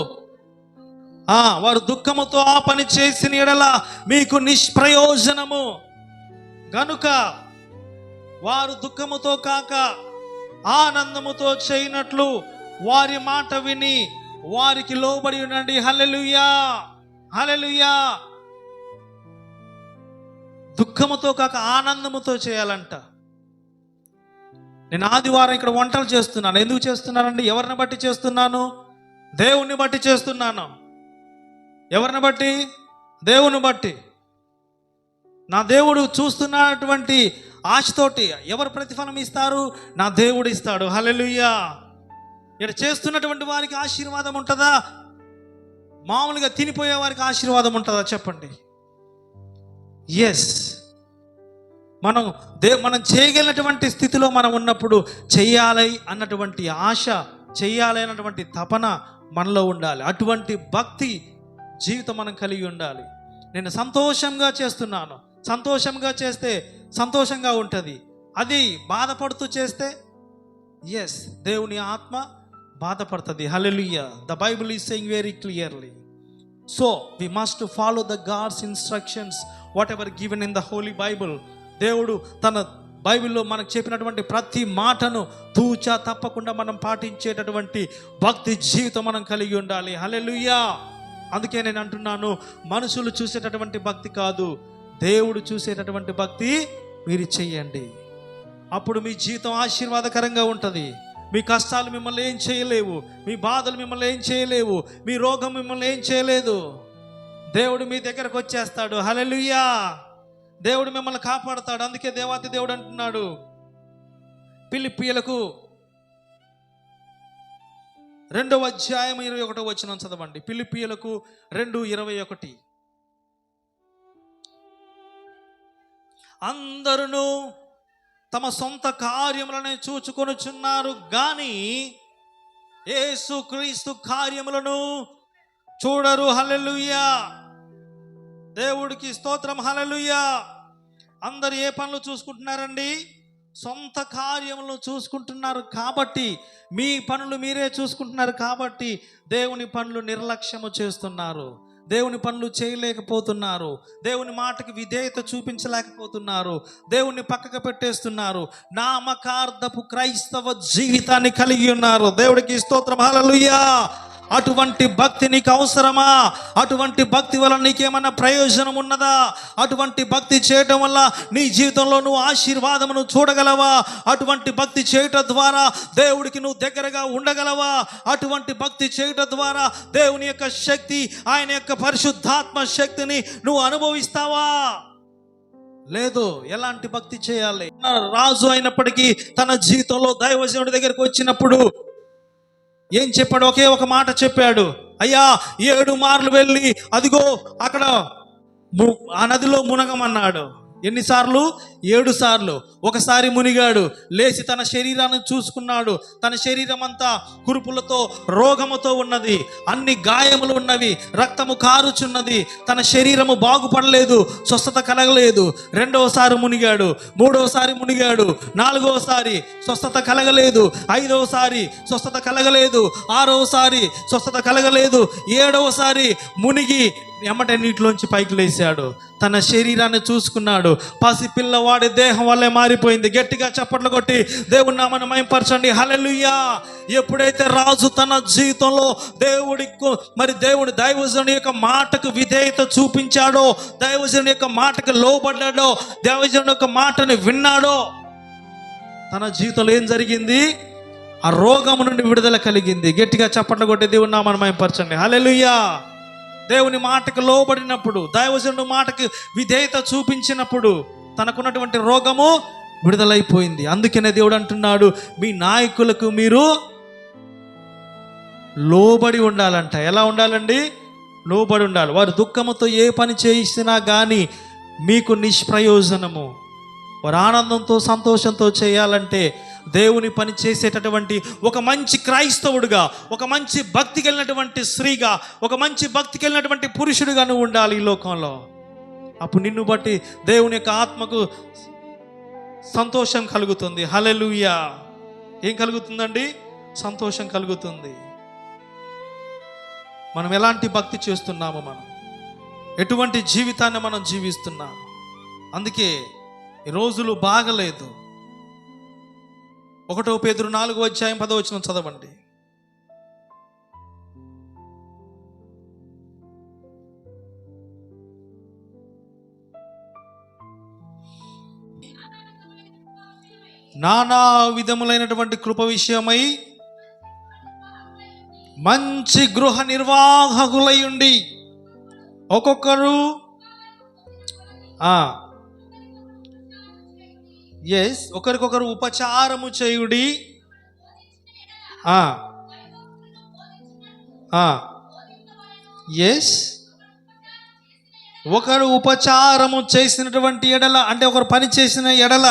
వారు దుఃఖముతో ఆ పని చేసిన ఎడల మీకు నిష్ప్రయోజనము. గనుక వారు దుఃఖముతో కాక ఆనందముతో చేయనట్లు వారి మాట విని వారికి లోబడి ఉండండి. హల్లెలూయా. హల్లెలూయా. దుఃఖముతో కాక ఆనందముతో చేయాలంట. నేను ఆదివారం ఇక్కడ వంటలు చేస్తున్నాను. ఎందుకు చేస్తున్నానండి? ఎవరిని బట్టి చేస్తున్నాను? దేవుణ్ణి బట్టి చేస్తున్నాను. ఎవరిని బట్టి? దేవుని బట్టి. నా దేవుడు చూస్తున్నటువంటి ఆశతోటి ఎవరు ప్రతిఫలం ఇస్తారు? నా దేవుడు ఇస్తాడు. హల్లెలూయా. ఇక్కడ చేస్తున్నటువంటి వారికి ఆశీర్వాదం ఉంటుందా? మామూలుగా తినిపోయే వారికి ఆశీర్వాదం ఉంటుందా? చెప్పండి. ఎస్. మనం చేయగలిగినటువంటి స్థితిలో మనం ఉన్నప్పుడు చెయ్యాలి అన్నటువంటి ఆశ, చెయ్యాలి అన్నటువంటి తపన మనలో ఉండాలి. అటువంటి భక్తి జీవితం మనం కలిగి ఉండాలి. నేను సంతోషంగా చేస్తున్నాను, సంతోషంగా చేస్తే సంతోషంగా ఉంటుంది. అది బాధపడుతూ చేస్తే ఎస్, దేవుని ఆత్మ బాధపడుతుంది. Hallelujah. The Bible is saying very clearly. So we must follow the God's instructions whatever given in the holy Bible. దేవుడు తన బైబిల్లో మనకు చెప్పినటువంటి ప్రతి మాటను తూచా తప్పకుండా మనం పాటించేటటువంటి భక్తి జీవితం మనం కలిగి ఉండాలి. హల్లెలూయా. అందుకే నేను అంటున్నాను, మనుషులు చూసేటటువంటి భక్తి కాదు, దేవుడు చూసేటటువంటి భక్తి మీరు చెయ్యండి. అప్పుడు మీ జీవితం ఆశీర్వాదకరంగా ఉంటుంది. మీ కష్టాలు మిమ్మల్ని ఏం చేయలేవు, మీ బాధలు మిమ్మల్ని ఏం చేయలేవు, మీ రోగం మిమ్మల్ని ఏం చేయలేదు. దేవుడు మీ దగ్గరకు వచ్చేస్తాడు. హల్లెలూయా. దేవుడు మిమ్మల్ని కాపాడుతాడు. అందుకే దేవాతి దేవుడు అంటున్నాడు, ఫిలిప్పీయులకు 2:21 చదవండి. ఫిలిప్పీయులకు 2:21. అందరూ తమ సొంత కార్యములనే చూచుకొనుచున్నారు గాని యేసుక్రీస్తు కార్యములను చూడరు. హల్లెలూయా. దేవుడికి స్తోత్రం. హల్లెలూయా. అందరు ఏ పనులు చూసుకుంటున్నారండి? సొంత కార్యములను చూసుకుంటున్నారు కాబట్టి, మీ పనులు మీరే చూసుకుంటున్నారు కాబట్టి దేవుని పనులు నిర్లక్ష్యము చేస్తున్నారు, దేవుని పనులు చేయలేకపోతున్నారు, దేవుని మాటకి విధేయత చూపించలేకపోతున్నారు, దేవుని పక్కకు పెట్టేస్తున్నారు, నామకార్థపు క్రైస్తవ జీవితాన్ని కలిగి ఉన్నారు. దేవుడికి స్తోత్రం. హల్లెలూయా. అటువంటి భక్తి నీకు అవసరమా? అటువంటి భక్తి వల్ల నీకేమన్నా ప్రయోజనం ఉన్నదా? అటువంటి భక్తి చేయటం వల్ల నీ జీవితంలో నువ్వు ఆశీర్వాదమును చూడగలవా? అటువంటి భక్తి చేయటం ద్వారా దేవుడికి నువ్వు దగ్గరగా ఉండగలవా? అటువంటి భక్తి చేయటం ద్వారా దేవుని యొక్క శక్తి, ఆయన యొక్క పరిశుద్ధాత్మ శక్తిని నువ్వు అనుభవిస్తావా? లేదు. ఎలాంటి భక్తి చేయాలి? రాజు అయినప్పటికీ తన జీవితంలో దైవజనుడి దగ్గరికి వచ్చినప్పుడు ఏం చెప్పాడు? ఒకే ఒక మాట చెప్పాడు, అయ్యా 7 మార్లు వెళ్ళి అదిగో అక్కడ ఆ నదిలో మునగమన్నాడు. ఎన్నిసార్లు? 7 సార్లు. ఒకసారి మునిగాడు, లేచి తన శరీరాన్ని చూసుకున్నాడు. తన శరీరం అంతా కురుపులతో, రోగముతో ఉన్నది, అన్ని గాయములు ఉన్నవి, రక్తము కారుచున్నది, తన శరీరము బాగుపడలేదు, స్వస్థత కలగలేదు. 2వసారి మునిగాడు, 3వసారి మునిగాడు, 4వసారి స్వస్థత కలగలేదు, 5వసారి స్వస్థత కలగలేదు, 6వసారి స్వస్థత కలగలేదు, 7వసారి మునిగి ఎమ్మటే నీటిలోంచి పైకి లేచాడు. తన శరీరాన్ని చూసుకున్నాడు. పసి పిల్లవాడి దేహం వల్లే మారిపోయింది. గట్టిగా చప్పట్లు కొట్టి దేవుని నామమును మహిమపరచండి. హల్లెలూయా. ఎప్పుడైతే రాజు తన జీవితంలో దేవుడి దైవజనుడి యొక్క మాటకు విధేయత చూపించాడో, దైవజనుడి యొక్క మాటకు లోబడ్డాడో, దైవజనుడి యొక్క మాటని విన్నాడో, తన జీవితంలో ఏం జరిగింది? ఆ రోగము నుండి విడుదల కలిగింది. గట్టిగా చప్పట్లు కొట్టి దేవుని నామమును మహిమపరచండి. హల్లెలూయా. దేవుని మాటకు లోబడినప్పుడు, దైవజనుడి మాటకు విధేయత చూపించినప్పుడు తనకున్నటువంటి రోగము విడుదలైపోయింది. అందుకనే దేవుడు అంటున్నాడు, మీ నాయకులకు మీరు లోబడి ఉండాలంట. ఎలా ఉండాలండి? లోబడి ఉండాలి. వారు దుఃఖముతో ఏ పని చేయిస్తున్నా కానీ మీకు నిష్ప్రయోజనము. వారు ఆనందంతో, సంతోషంతో చేయాలంటే దేవుని పని చేసేటటువంటి ఒక మంచి క్రైస్తవుడిగా, ఒక మంచి భక్తి కలిగినటువంటి స్త్రీగా, ఒక మంచి భక్తి కలిగినటువంటి పురుషుడిగా నువ్వు ఉండాలి ఈ లోకంలో. అప్పుడు నిన్ను బట్టి దేవుని యొక్క ఆత్మకు సంతోషం కలుగుతుంది. హల్లెలూయా. ఏం కలుగుతుందండి? సంతోషం కలుగుతుంది. మనం ఎలాంటి భక్తి చేస్తున్నాము? మనం ఎటువంటి జీవితాన్ని మనం జీవిస్తున్నాము? అందుకే ఈ రోజులు బాగలేదు. 1 పేతురు 4:10 చదవండి. నానా విధములైనటువంటి కృప విషయమై మంచి గృహ నిర్వాహకులై ఉండి ఒక్కొక్కరు ఒకరికొకరు ఉపచారము చేయుడి. ఒకరు ఉపచారము చేసినటువంటి ఎడల, అంటే ఒకరు పని చేసిన ఎడల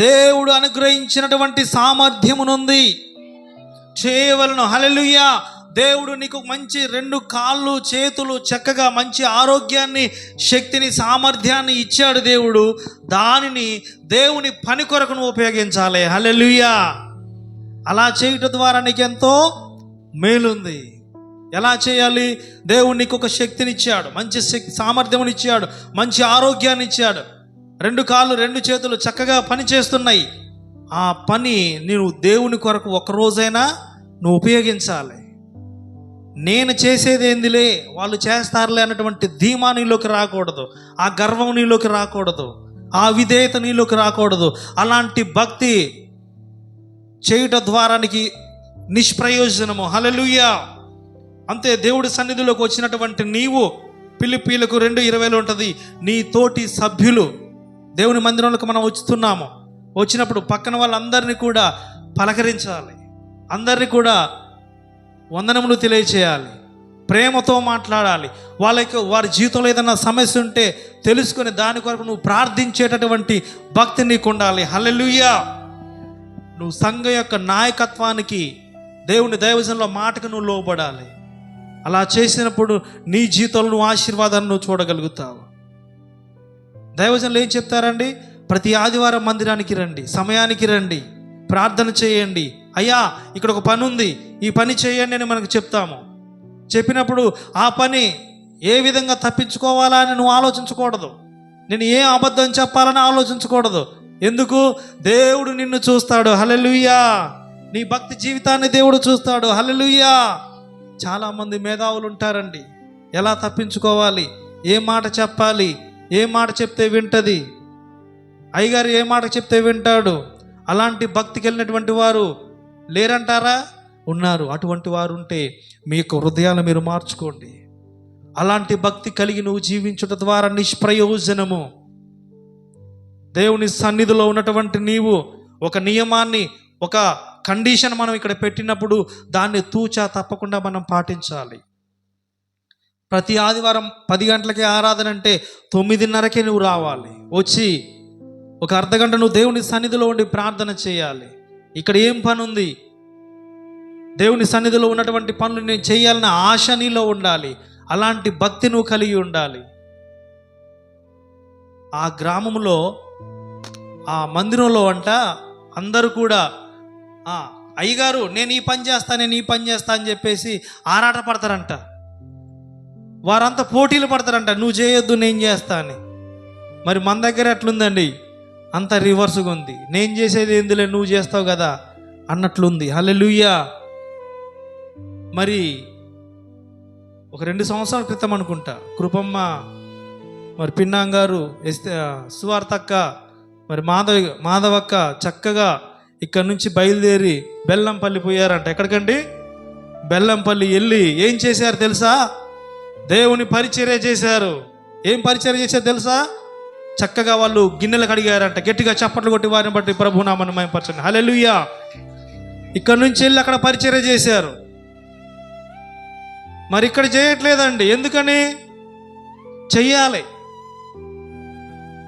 దేవుడు అనుగ్రహించినటువంటి సామర్థ్యమునుంది చేయవలను. హల్లెలూయా. దేవుడు నీకు మంచి 2 కాళ్ళు, చేతులు, చక్కగా మంచి ఆరోగ్యాన్ని, శక్తిని, సామర్థ్యాన్ని ఇచ్చాడు దేవుడు. దానిని దేవుని పని కొరకు నువ్వు ఉపయోగించాలి. హల్లెలూయా. అలా చేయటం ద్వారా నీకెంతో మేలుంది. ఎలా చేయాలి? దేవుడు నీకు ఒక శక్తిని ఇచ్చాడు, మంచి సామర్థ్యముని ఇచ్చాడు, మంచి ఆరోగ్యాన్ని ఇచ్చాడు. 2 కాళ్ళు, 2 చేతులు చక్కగా పని చేస్తున్నాయి. ఆ పని నువ్వు దేవుని కొరకు ఒక్కరోజైనా నువ్వు ఉపయోగించాలి. నేను చేసేది ఏందిలే, వాళ్ళు చేస్తారులే అన్నటువంటి ధీమా నీలోకి రాకూడదు. ఆ గర్వం నీలోకి రాకూడదు. ఆ విధేయత నీలోకి రాకూడదు. అలాంటి భక్తి చేయుట ద్వారా నీకు నిష్ప్రయోజనము. హల్లెలూయా. అంతే. దేవుడి సన్నిధిలోకి వచ్చినటువంటి నీవు, ఫిలిప్పీయులకు 2:20 ఉంటుంది, నీ తోటి సభ్యులు, దేవుని మందిరంలోకి మనం వస్తున్నాము, వచ్చినప్పుడు పక్కన వాళ్ళందరినీ కూడా పలకరించాలి, అందరినీ కూడా వందనములు తెలియచేయాలి, ప్రేమతో మాట్లాడాలి. వారి జీవితంలో ఏదైనా సమస్య ఉంటే తెలుసుకొని దాని కొరకు నువ్వు ప్రార్థించేటటువంటి భక్తి నీకు ఉండాలి. హల్లెలూయా. నువ్వు సంఘం యొక్క నాయకత్వానికి, దేవుని దైవజనుల మాటకు నువ్వు లోబడాలి. అలా చేసినప్పుడు నీ జీవితంలో నువ్వు ఆశీర్వాదాన్ని నువ్వు చూడగలుగుతావు. దైవజనులు ఏం చెప్తారండి? ప్రతి ఆదివారం మందిరానికి రండి, సమయానికి రండి, ప్రార్థన చేయండి. అయ్యా ఇక్కడ ఒక పని ఉంది, ఈ పని చేయండి అని మనకు చెప్తాము. చెప్పినప్పుడు ఆ పని ఏ విధంగా తప్పించుకోవాలా అని నువ్వు ఆలోచించకూడదు. నేను ఏ అబద్ధం చెప్పాలని ఆలోచించకూడదు. ఎందుకు? దేవుడు నిన్ను చూస్తాడు. హల్లెలూయా. నీ భక్తి జీవితాన్ని దేవుడు చూస్తాడు. హల్లెలూయా. చాలామంది మేధావులు ఉంటారండి, ఎలా తప్పించుకోవాలి, ఏ మాట చెప్పాలి, ఏ మాట చెప్తే వింటది, అయ్యగారు ఏ మాట చెప్తే వింటాడు. అలాంటి భక్తికి వెళ్ళినటువంటి వారు లేరంటారా? ఉన్నారు. అటువంటి వారు ఉంటే మీ యొక్క హృదయాలు మీరు మార్చుకోండి. అలాంటి భక్తి కలిగి నువ్వు జీవించుట ద్వారా నిష్ప్రయోజనము. దేవుని సన్నిధిలో ఉన్నటువంటి నీవు ఒక నియమాన్ని, ఒక కండిషన్ మనం ఇక్కడ పెట్టినప్పుడు దాన్ని తూచా తప్పకుండా మనం పాటించాలి. ప్రతి ఆదివారం 10 గంటలకే ఆరాధన అంటే 9:30కే నువ్వు రావాలి. వచ్చి ఒక అర్ధగంట నువ్వు దేవుని సన్నిధిలో ఉండి ప్రార్థన చేయాలి. ఇక్కడ ఏం పని ఉంది? దేవుని సన్నిధిలో ఉన్నటువంటి పనులు నేను చేయాలన్న ఆశ నీలో ఉండాలి. అలాంటి భక్తి నువ్వు కలిగి ఉండాలి. ఆ గ్రామంలో ఆ మందిరంలో అంట అందరూ కూడా అయ్యగారు నేను ఈ పని చేస్తా, నేను ఈ పని చేస్తా అని చెప్పేసి ఆరాట పడతారంట. వారంతా పోటీలు పడతారంట, నువ్వు చేయొద్దు నేను చేస్తా అని. మరి మన దగ్గర ఎట్లుందండి? అంత రివర్స్గా ఉంది. నేను చేసేది ఎందులే, నువ్వు చేస్తావు కదా అన్నట్లుంది. హల్లెలూయా. మరి ఒక 2 సంవత్సరాల క్రితం అనుకుంటా, కృపమ్మ, మరి పిన్నాంగారు, సువార్తక్క, మరి మాధవక్క చక్కగా ఇక్కడ నుంచి బయలుదేరి బెల్లంపల్లి పోయారంట. ఎక్కడికండి? బెల్లంపల్లి వెళ్ళి ఏం చేశారు తెలుసా? దేవుని పరిచర్య చేశారు. ఏం పరిచర్య చేశారు తెలుసా? చక్కగా వాళ్ళు గిన్నెలు కడిగారంట. గట్టిగా చప్పట్లు కొట్టి వారిని బట్టి ప్రభునామను మహిమపరచండి. హల్లెలూయా. ఇక్కడ నుంచి వెళ్ళి అక్కడ పరిచర్య చేశారు. మరి ఇక్కడ చేయట్లేదండి. ఎందుకని? చెయ్యాలి.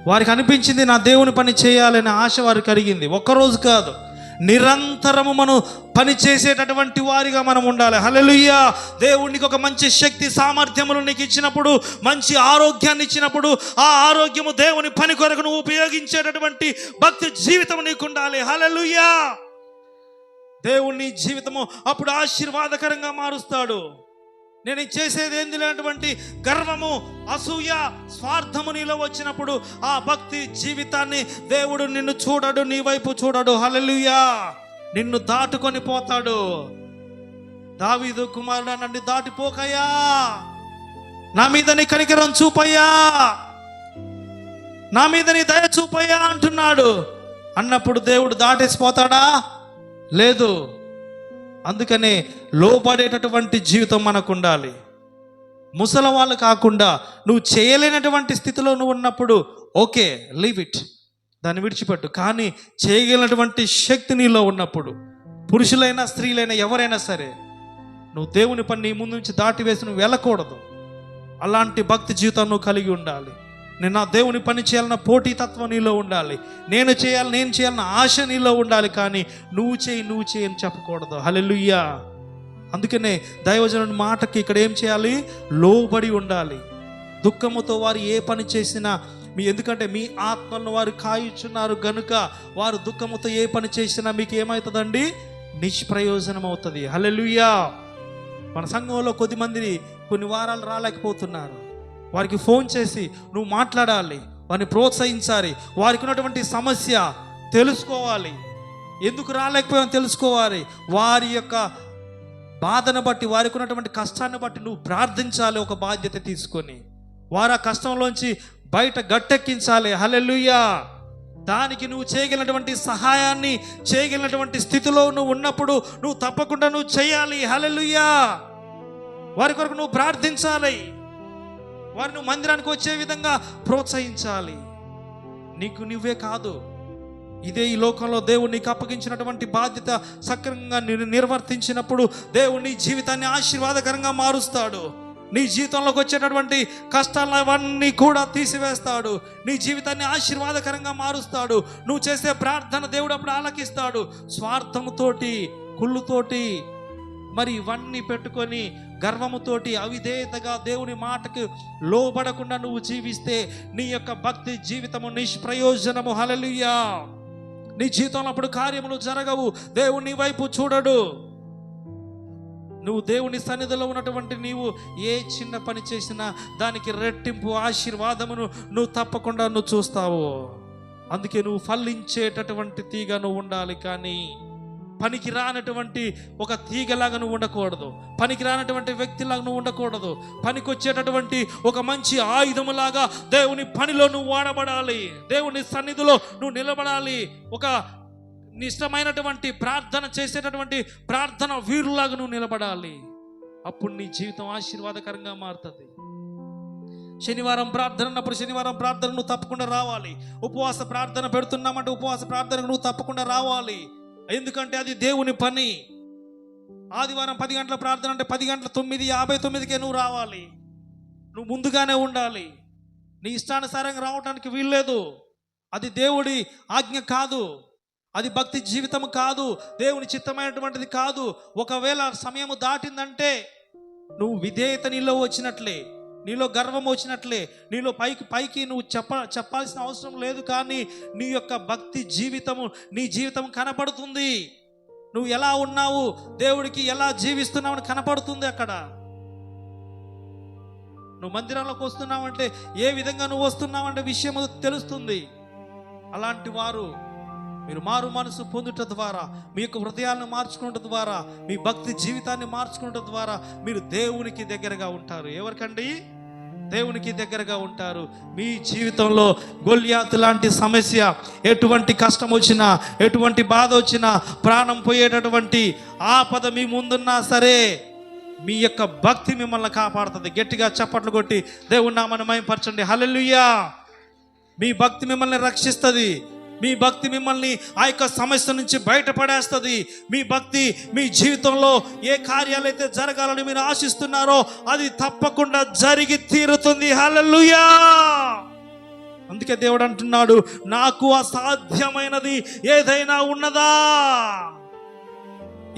వారికి అనిపించింది నా దేవుని పని చేయాలనే ఆశ వారికి కలిగింది. ఒక్కరోజు కాదు, నిరంతరము మనం పని చేసేటటువంటి వారిగా మనం ఉండాలి. హల్లెలూయా. దేవునికి ఒక మంచి శక్తి సామర్థ్యములు నీకు ఇచ్చినప్పుడు, మంచి ఆరోగ్యాన్ని ఇచ్చినప్పుడు, ఆ ఆరోగ్యము దేవుని పని కొరకు నువ్వు ఉపయోగించేటటువంటి భక్తి జీవితం నీకు ఉండాలి. హల్లెలూయా. దేవుని జీవితము అప్పుడు ఆశీర్వాదకరంగా మారుస్తాడు. నేను చేసేది ఏంది లేనటువంటి గర్వము, అసూయ, స్వార్థము నీలో వచ్చినప్పుడు ఆ భక్తి జీవితాన్ని దేవుడు నిన్ను చూడడు, నీ వైపు చూడడు. హల్లెలూయా. నిన్ను దాటుకొని పోతాడు. దావీదు కుమారుడు నన్ను దాటిపోకయ్యా, నా మీద నీ కనికరం చూపయ్యా, నా మీద నీ దయ చూపయ్యా అంటున్నాడు. అన్నప్పుడు దేవుడు దాటేసిపోతాడా? లేదు. అందుకనే లోబడేటటువంటి జీవితం మనకు ఉండాలి. ముసలి వాళ్ళు కాకుండా నువ్వు చేయలేనటువంటి స్థితిలో నువ్వు ఉన్నప్పుడు ఓకే, లీవ్ ఇట్, దాన్ని విడిచిపెట్టు. కానీ చేయగలిగినటువంటి శక్తి నీలో ఉన్నప్పుడు, పురుషులైనా స్త్రీలైనా ఎవరైనా సరే, నువ్వు దేవుని పని నీ ముందు నుంచి దాటివేసి నువ్వు వెళ్ళకూడదు. అలాంటి భక్తి జీవితం నువ్వు కలిగి ఉండాలి. నేను నా దేవుని పని చేయాలన్న పోటీతత్వం నీలో ఉండాలి. నేను చేయాలన్న ఆశ నీలో ఉండాలి. కానీ నువ్వు చేయి అని చెప్పకూడదు. హల్లెలూయా. అందుకనే దైవజనుని మాటకి ఇక్కడ ఏం చేయాలి? లోబడి ఉండాలి. దుఃఖముతో వారు ఏ పని చేసినా ఎందుకంటే మీ ఆత్మలను వారు కాయుచున్నారు గనుక వారు దుఃఖముతో ఏ పని చేసినా మీకు ఏమవుతుందండి? నిష్ప్రయోజనం అవుతుంది. హల్లెలూయా. మన సంఘంలో కొద్దిమంది కొన్ని వారాలు రాలేకపోతున్నారు. వారికి ఫోన్ చేసి నువ్వు మాట్లాడాలి, వారిని ప్రోత్సహించాలి. వారికి ఉన్నటువంటి సమస్య తెలుసుకోవాలి, ఎందుకు రాలేకపోయామని తెలుసుకోవాలి. వారి యొక్క బాధను బట్టి, వారికి ఉన్నటువంటి కష్టాన్ని బట్టి నువ్వు ప్రార్థించాలి. ఒక బాధ్యత తీసుకొని వారు ఆ కష్టంలోంచి బయట గట్టెక్కించాలి. హల్లెలూయా. దానికి నువ్వు చేయగలిగినటువంటి సహాయాన్ని, చేయగలిగినటువంటి స్థితిలో నువ్వు ఉన్నప్పుడు నువ్వు తప్పకుండా నువ్వు చేయాలి. హల్లెలూయా. వారి కొరకు నువ్వు ప్రార్థించాలి. వారిని నువ్వు మందిరానికి వచ్చే విధంగా ప్రోత్సహించాలి. నీకు నువ్వే కాదు, ఇదే ఈ లోకంలో దేవుడు నీకు అప్పగించినటువంటి బాధ్యత సక్రమంగా నిర్వర్తించినప్పుడు దేవుడు నీ జీవితాన్ని ఆశీర్వాదకరంగా మారుస్తాడు. నీ జీవితంలోకి వచ్చేటటువంటి కష్టాలను అవన్నీ కూడా తీసివేస్తాడు. నీ జీవితాన్ని ఆశీర్వాదకరంగా మారుస్తాడు. నువ్వు చేసే ప్రార్థన దేవుడు అప్పుడు ఆలకిస్తాడు. స్వార్థముతోటి, కుళ్ళుతోటి, మరి ఇవన్నీ పెట్టుకొని గర్వముతోటి అవిధేయతగా దేవుని మాటకు లోబడకుండా నువ్వు జీవిస్తే నీ యొక్క భక్తి జీవితము నిష్ప్రయోజనము. హల్లెలూయా. నీ జీవితంలో అప్పుడు కార్యములు జరగవు. దేవుడు నీ వైపు చూడడు. నువ్వు దేవుని సన్నిధిలో ఉన్నటువంటి నీవు ఏ చిన్న పని చేసినా దానికి రెట్టింపు ఆశీర్వాదమును నువ్వు తప్పకుండా నువ్వు చూస్తావు. అందుకే నువ్వు ఫలించేటటువంటి తీగ నువ్వు ఉండాలి. కానీ పనికి రానటువంటి ఒక తీగలాగా నువ్వు ఉండకూడదు. పనికి రానటువంటి వ్యక్తిలాగా నువ్వు ఉండకూడదు. పనికి వచ్చేటటువంటి ఒక మంచి ఆయుధములాగా దేవుని పనిలో నువ్వు వాడబడాలి. దేవుని సన్నిధిలో నువ్వు నిలబడాలి. ఒక నిష్టమైనటువంటి ప్రార్థన చేసేటటువంటి ప్రార్థన వీరులాగా నువ్వు నిలబడాలి. అప్పుడు నీ జీవితం ఆశీర్వాదకరంగా మారుతుంది. శనివారం ప్రార్థన అన్నప్పుడు శనివారం ప్రార్థన నువ్వు తప్పకుండా రావాలి. ఉపవాస ప్రార్థన పెడుతున్నామంటే ఉపవాస ప్రార్థనకు నువ్వు తప్పకుండా రావాలి. ఎందుకంటే అది దేవుని పని. ఆదివారం 10 గంటల ప్రార్థన అంటే 10 గంటల 9:59కే నువ్వు రావాలి. నువ్వు ముందుగానే ఉండాలి. నీ ఇష్టానుసారంగా రావడానికి వీల్లేదు. అది దేవుడి ఆజ్ఞ కాదు. అది భక్తి జీవితం కాదు. దేవుని చిత్తమైనటువంటిది కాదు. ఒకవేళ సమయము దాటిందంటే నువ్వు విధేయత నీలో వచ్చినట్లే, నీలో గర్వం వచ్చినట్లే. నీలో పైకి నువ్వు చెప్పాల్సిన అవసరం లేదు. కానీ నీ యొక్క భక్తి జీవితము, నీ జీవితం కనపడుతుంది. నువ్వు ఎలా ఉన్నావు, దేవుడికి ఎలా జీవిస్తున్నావు అని కనపడుతుంది. అక్కడ నువ్వు మందిరంలోకి వస్తున్నావంటే ఏ విధంగా నువ్వు వస్తున్నావంటే విషయము తెలుస్తుంది. అలాంటి వారు మీరు మారు మనసు పొందుట ద్వారా, మీ యొక్క హృదయాలను మార్చుకున్నట ద్వారా, మీ భక్తి జీవితాన్ని మార్చుకున్నట ద్వారా మీరు దేవునికి దగ్గరగా ఉంటారు. ఎవరికండి? దేవునికి దగ్గరగా ఉంటారు. మీ జీవితంలో గొల్యాతు లాంటి సమస్య, ఎటువంటి కష్టం వచ్చినా, ఎటువంటి బాధ వచ్చినా, ప్రాణం పోయేటటువంటి ఆపద మీ ముందున్నా సరే మీ యొక్క భక్తి మిమ్మల్ని కాపాడుతుంది. గట్టిగా చప్పట్లు కొట్టి దేవుని నామమును మహిమపరచండి. హల్లెలూయా. మీ భక్తి మిమ్మల్ని రక్షిస్తుంది. మీ భక్తి మిమ్మల్ని ఆ యొక్క సమస్య నుంచి బయటపడేస్తుంది. మీ భక్తి మీ జీవితంలో ఏ కార్యాలైతే జరగాలని మీరు ఆశిస్తున్నారో అది తప్పకుండా జరిగి తీరుతుంది. హల్లెలూయా. అందుకే దేవుడు అంటున్నాడు, నాకు అసాధ్యమైనది ఏదైనా ఉన్నదా?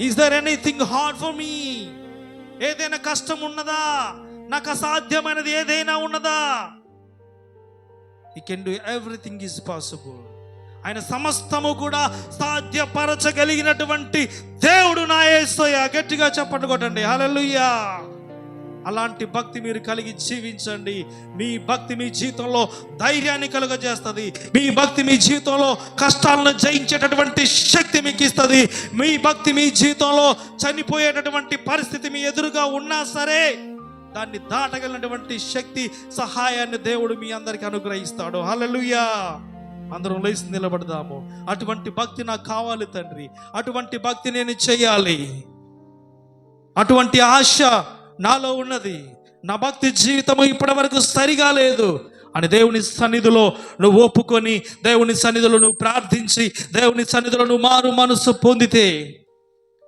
Is there anything hard for me? ఏదైనా కష్టం ఉన్నదా? నాకు అసాధ్యమైనది ఏదైనా ఉన్నదా? He can do everything is possible. ఆయన సమస్తము కూడా సాధ్యపరచగలిగినటువంటి దేవుడు నా యేసయ్య. గట్టిగా చప్పట్లు కొట్టండి. హల్లెలూయా. అలాంటి భక్తి మీరు కలిగి జీవించండి. మీ భక్తి మీ జీవితంలో ధైర్యాన్ని కలుగజేస్తుంది. మీ భక్తి మీ జీవితంలో కష్టాలను జయించేటటువంటి శక్తి మీకు ఇస్తుంది. మీ భక్తి మీ జీవితంలో చనిపోయేటటువంటి పరిస్థితి మీ ఎదురుగా ఉన్నా సరే దాన్ని దాటగలిగినటువంటి శక్తి, సహాయాన్ని దేవుడు మీ అందరికీ అనుగ్రహిస్తాడు. హల్లెలూయా. అందరం లేచి నిలబడదాము. అటువంటి భక్తి నాకు కావాలి తండ్రి. అటువంటి భక్తి నేను చేయాలి. అటువంటి ఆశ నాలో ఉన్నది. నా భక్తి జీవితము ఇప్పటి వరకు సరిగా లేదు అని దేవుని సన్నిధిలో నువ్వు ఒప్పుకొని, దేవుని సన్నిధిలో నువ్వు ప్రార్థించి, దేవుని సన్నిధిలో నువ్వు మారు మనసు పొందితే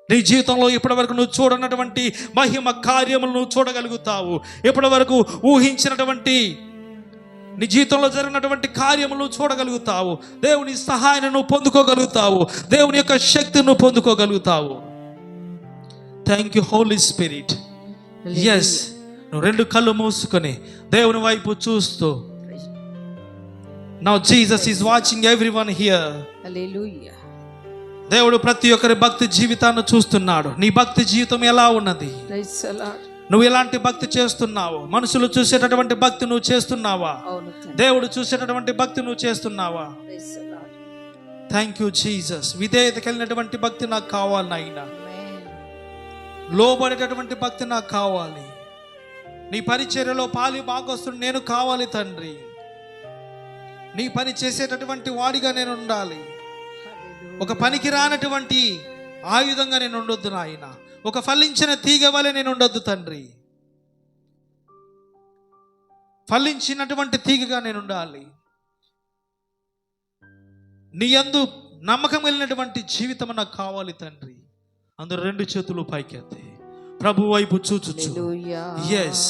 నీ జీవితంలో ఇప్పటి వరకు నువ్వు చూడనటువంటి మహిమ కార్యములు నువ్వు చూడగలుగుతావు. ఇప్పటి వరకు ఊహించినటువంటి నీ జీవితంలో జరిగినటువంటి కార్యములు చూడగలుగుతావు. దేవుని సహాయాన్ని నువ్వు పొందుకోగలుగుతావు. దేవుని యొక్క శక్తిని నువ్వు పొందుకోగలుగుతావు. Thank you holy spirit. Yes, నువ్వు 2 కళ్ళు మూసుకొని దేవుని వైపు చూస్తూ, now Jesus is watching everyone here. Hallelujah. దేవుడు ప్రతి ఒక్కరి భక్తి జీవితాన్ని చూస్తున్నాడు. నీ భక్తి జీవితం ఎలా ఉన్నది? Praise the Lord. నువ్వు ఎలాంటి భక్తి చేస్తున్నావు? మనుషులు చూసేటటువంటి భక్తి నువ్వు చేస్తున్నావా? దేవుడు చూసేటటువంటి భక్తి నువ్వు చేస్తున్నావా? Thank you Jesus. విధేయత కలిగినటువంటి భక్తి నాకు కావాలి నాయనా. లోబడేటటువంటి భక్తి నాకు కావాలి. నీ పరిచర్యలో పాలి భాగస్తుడు నేను కావాలి తండ్రి. నీ పని చేసేటటువంటి వాడిగా నేను ఉండాలి. ఒక పనికి రానటువంటి ఆయుధంగా నేను ఉండొద్దు నాయన. ఒక ఫలించిన తీగ వలె నేను ఉండొద్దు తండ్రి. ఫలించినటువంటి తీగగా నేను ఉండాలి. నీ యందు నమ్మకం కలిగినటువంటి జీవితం నాకు కావాలి తండ్రి. అందరూ 2 చేతులు పైకెత్తి ప్రభు వైపు చూచుచు. Yes,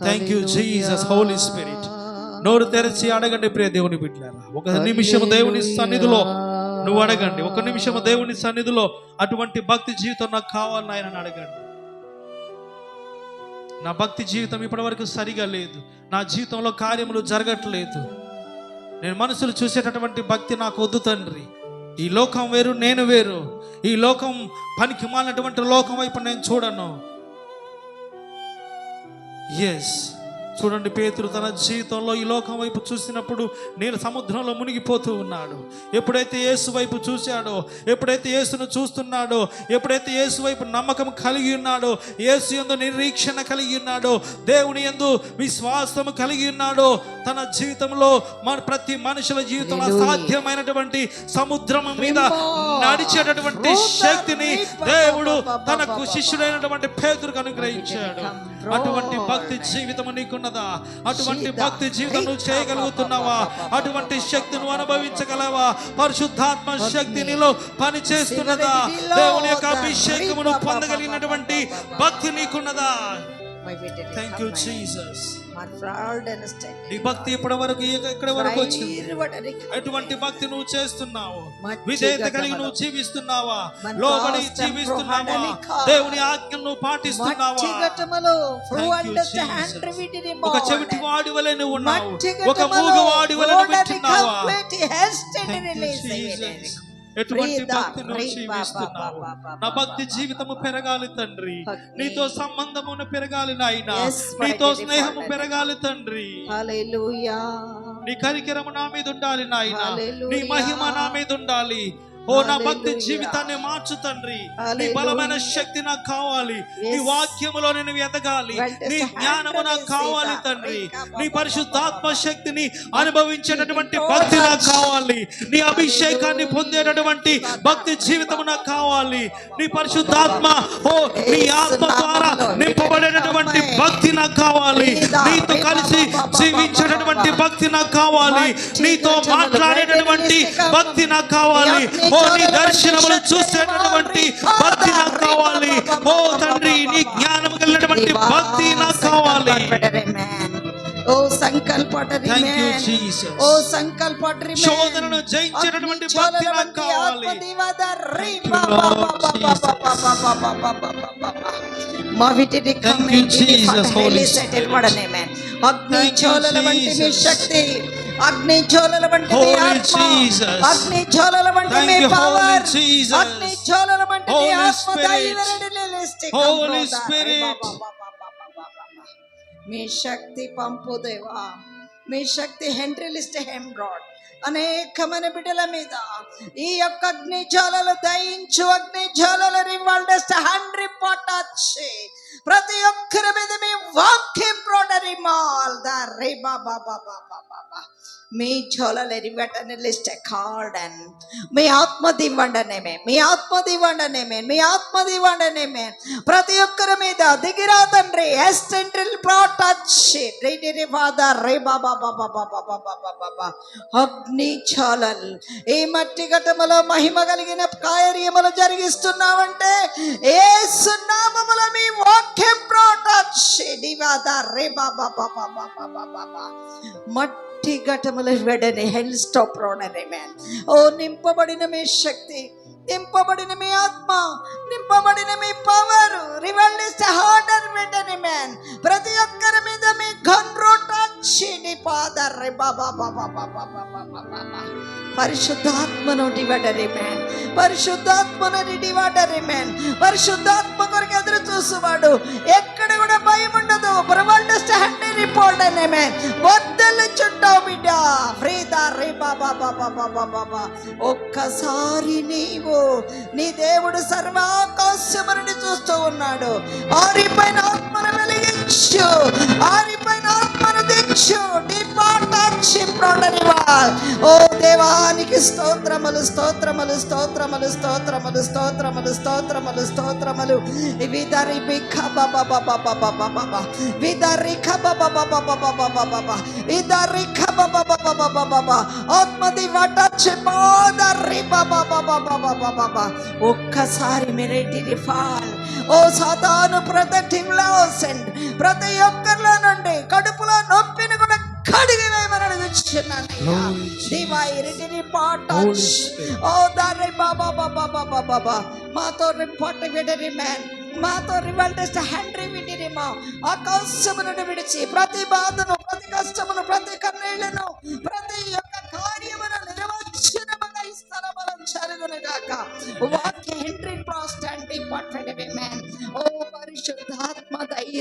thank you Jesus. Holy spirit. నోరు తెరచి అడగండి ప్రియ దేవుని బిడ్డలారా. ఒక నిమిషం దేవుని సన్నిధిలో నువ్వు అడగండి. ఒక నిమిషం దేవుని సన్నిధిలో అటువంటి భక్తి జీవితం నాకు కావాలని ఆయన అడగండి. నా భక్తి జీవితం ఇప్పటి వరకు సరిగా లేదు. నా జీవితంలో కార్యములు జరగట్లేదు. నేను మనుషులు చూసేటటువంటి భక్తి నాకు వద్దు తండ్రి. ఈ లోకం వేరు, నేను వేరు. ఈ లోకం పనికి మాలినటువంటి లోకం వైపు నేను చూడను. ఎస్, చూడండి, పేతురు తన జీవితంలో ఈ లోకం వైపు చూసినప్పుడు నేను సముద్రంలో మునిగిపోతూ ఉన్నాడు. ఎప్పుడైతే యేసు వైపు చూశాడో, ఎప్పుడైతే యేసును చూస్తున్నాడో, ఎప్పుడైతే యేసు వైపు నమ్మకం కలిగి ఉన్నాడో, యేసు యందు నిరీక్షణ కలిగి ఉన్నాడో, దేవుని యందు విశ్వాసం కలిగి ఉన్నాడో, తన జీవితంలో ప్రతి మనుషుల జీవితంలో సాధ్యమైనటువంటి సముద్రం మీద నడిచేటటువంటి శక్తిని దేవుడు తనకు శిష్యుడైనటువంటి పేతురుకు అనుగ్రహించాడు. అటువంటి భక్తి జీవితం నీకున్నదా? అటువంటి భక్తి జీవితం నువ్వు చేయగలుగుతున్నావా? అటువంటి శక్తి నువ్వు అనుభవించగలవా? పరిశుద్ధాత్మ శక్తి నీలో పని చేస్తున్నదా? దేవుని యొక్క అభిషేకమును పొందగలిగినటువంటి భక్తి నీకున్నదా? Thank you Jesus. నీ భక్తి ఇప్పటి వరకు ఎక్కడి వరకు వచ్చింది? ఎటువంటి భక్తి నువ్వు చేస్తున్నావు? విధేయత కలిగి నువ్వు జీవిస్తున్నావా? లోబడి జీవిస్తున్నావా? దేవుని ఆజ్ఞను నువ్వు పాటిస్తున్నావా? ఒక చెవిటి వాడి వలె నువ్వు ఉన్నావు, ఒక మూగ వాడి వలె నువ్వు వింటున్నావా? ఎటువంటి భక్తి నువ్వు జీవిస్తున్నావు? నా భక్తి జీవితము పెరగాలి తండ్రి, నీతో సంబంధమును పెరగాలి నాయన, నీతో స్నేహము పెరగాలి తండ్రి. నీ కనికరము నా మీద ఉండాలి నాయన, నీ మహిమ నా మీద ఉండాలి. ఓ నా భక్తి జీవితాన్ని మార్చు తండ్రి. నీ బలమైన శక్తి నాకు కావాలి, నీ వాక్యములో నేను ఎదగాలి, నీ జ్ఞానము నాకు కావాలి తండ్రి. నీ పరిశుద్ధాత్మ శక్తిని అనుభవించేటటువంటి భక్తి నాకు కావాలి, నీ అభిషేకాన్ని పొందేటటువంటి భక్తి జీవితము నాకు కావాలి. నీ పరిశుద్ధాత్మ, ఓ నీ ఆత్మ ద్వారా నింపబడేటటువంటి భక్తి నాకు కావాలి. నీతో కలిసి జీవించేటటువంటి భక్తి నాకు కావాలి, నీతో మాట్లాడేటటువంటి భక్తి నాకు కావాలి. ఓ నీ దర్శనములు చూసేటటువంటి భక్తి నాకు కావాలి. ఓ తండ్రి, నీ జ్ఞానం కలిగినటువంటి భక్తి నాకు కావాలి. ఓ సంకల్పటరి ఓ సంకల్పటరి శోధనను జయించేటటువంటి భక్తి నాకు కావాలి. అగ్ని జ్వాలల వంటి మీ శక్తి, అగ్ని జ్వాలల వంటి మీ ఆత్మ, అగ్ని జ్వాలల వంటి మీ పవర్, అగ్ని జ్వాలల వంటి మీ ఆత్మ హోలీ స్పిరిట్, మీ శక్తి పంపు దేవా, మీ శక్తి హెన్రీ లిస్ట్ హెమ్రాడ్ అనేకమైన బిడ్డల మీద ఈ యొక్క అగ్ని జ్వాలలు దయించు. అగ్ని జ్వాలలు రివాల్డెస్ట్ 100 ప్రతి ఒక్కరి మీద మీ వాక్యం ప్రోడరి మాల్ ద రే బాబా బాబా బాబా మీ జ్వాలలు ఎరివటని లిస్ట్ కార్డన్ మీ ఆత్మ దివ్వండనేమే, మీ ఆత్మ దివ్వండనేమే, మీ ఆత్మ దివ్వండనేమే ప్రతి ఒక్కరి మీద దిగిరా తండ్రి. ఎస్టెంట్రిల్ ప్రొటచ్ రేడి ఫాదర్ రే బాబా బాబా బాబా బాబా బాబా అగ్ని జ్వాలల్ ఈ మట్టి ఘటములో మహిమ కలిగిన కార్యములు జరిగిస్తున్నావంటే యేసు నామములో మీ వాక్యం ప్రొటచ్ డివాద రే బాబా బాబా బాబా బాబా మట్టి ఘటముల వెడని హెల్ స్టాప్ రోడనే మ్యాన్. ఓ నింపబడిన మీ శక్తి, నింపబడిన మీ ఆత్మ, నింపబడిన మీ పవర్ రివల్డిస్ట్ హార్డర్ వెడని మ్యాన్ ప్రతి ఒక్కరి మీద మీ గన్రోటాక్షిని ఫాదర్ రే బాబా బాబా బాబా బాబా బాబా పరిశుద్ధాత్మను డివడరి మ్యాన్, పరిశుద్ధాత్మను డివడరి మ్యాన్. పరిశుద్ధాత్మ కొరకు ఎదురు చూసేవాడు ఎక్కడ కూడా భయం ఉండదు. ప్రవల్డెస్ట్ హండ్రీ రిపోర్ట్ అనే మ్యాన్ వద్దలు చుట్టావు బిడ్డ ఫ్రీదా రే బాబా బాబా బాబా బాబా. ఒక్కసారి నీవు నీ దేవుడు సర్వాకాశముని చూస్తూ ఉన్నాడు. ఆరిపైన ఆత్మను వెలిగించు, ఆరిపైన ఆత్మను దించు. ఓ దేవానికి స్తోత్రములు స్తోత్రములు స్తోత్రములు స్తోత్రములు స్తోత్రములు స్తోత్రములు స్తోత్రములు. విదరి బిఖ బాబా బాబా బాబా బాబా విదరి ఖ బాబా బాబా బాబా బాబా బాబా విదరి ఖ బాబా బాబా బాబా బాబా ఆత్మది వటచ్ బాదరి బాబా బాబా బాబా బాబా. ఒక్కసారి మెరేటి ఫాల్ ఓ సాతాను ప్రొటెక్టివ్ లాసెండ్ ప్రతి ఒక్కరిలో నుండి కడుపులో నొప్పిని కూడా కడిగి వేయమని అడుగుచున్నాను. ఓ దారి బాబా బాబా బాబా బాబా మాతో రిపోర్ట్ విడరి మ్యాన్, మాతో రివల్డెస్ట్ హండ్రీ విడిరిమా. ఆకాశమును విడిచి ప్రతి బాధను, ప్రతి కష్టమును, ప్రతి కన్నీళ్లను, ప్రతి యొక్క కార్యమును నిర్వచనముగా ఈ స్థలములో జరుగునుగాక. వాక్య హెన్రీ ప్రాస్ట్ అండ్ మ్యాన్. ఓ పరిశుద్ధాత్మ ధైర్య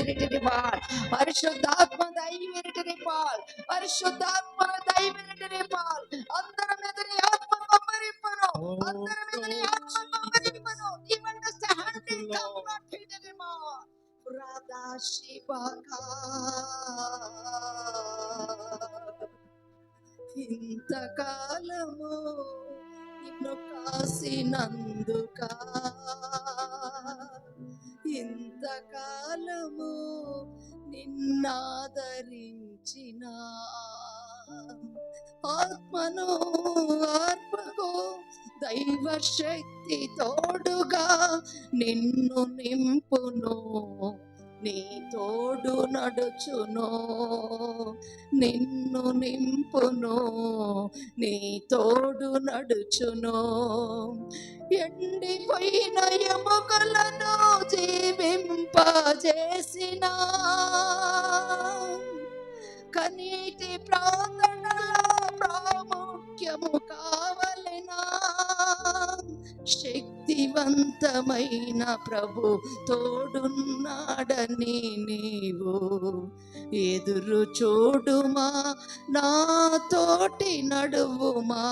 పరిశుద్ధాత్మ ధైర్య పరిశుద్ధాత్మ దైవనిటి నింపాలి. అందరి మీద నీ ఆత్మ కుమ్మరింపును. అందరి మీద నీ ఆత్మ కుమ్మరింపును. Even the standing come not hidden anymore. Radha Shivaka. ఇంతకాలము నిన్ను కాసినందుక, ఇంతకాలము నిన్నాదరించిన ఆత్మను ఆత్మకు దైవ శక్తి తోడుగా నిన్ను నింపును, నీ తోడు నడుచును, నిన్ను నింపును, నీ తోడు నడుచును. ఎండిపోయిన ఎముకలను జీవింపజేసిన కనీటి ప్రార్థనలో ప్రాముఖ్యము కావలెనా, శక్తివంతమైన ప్రభు తోడున్నాడని నీవు ఎదురు చూడుమా, నా తోటి నడువుమా.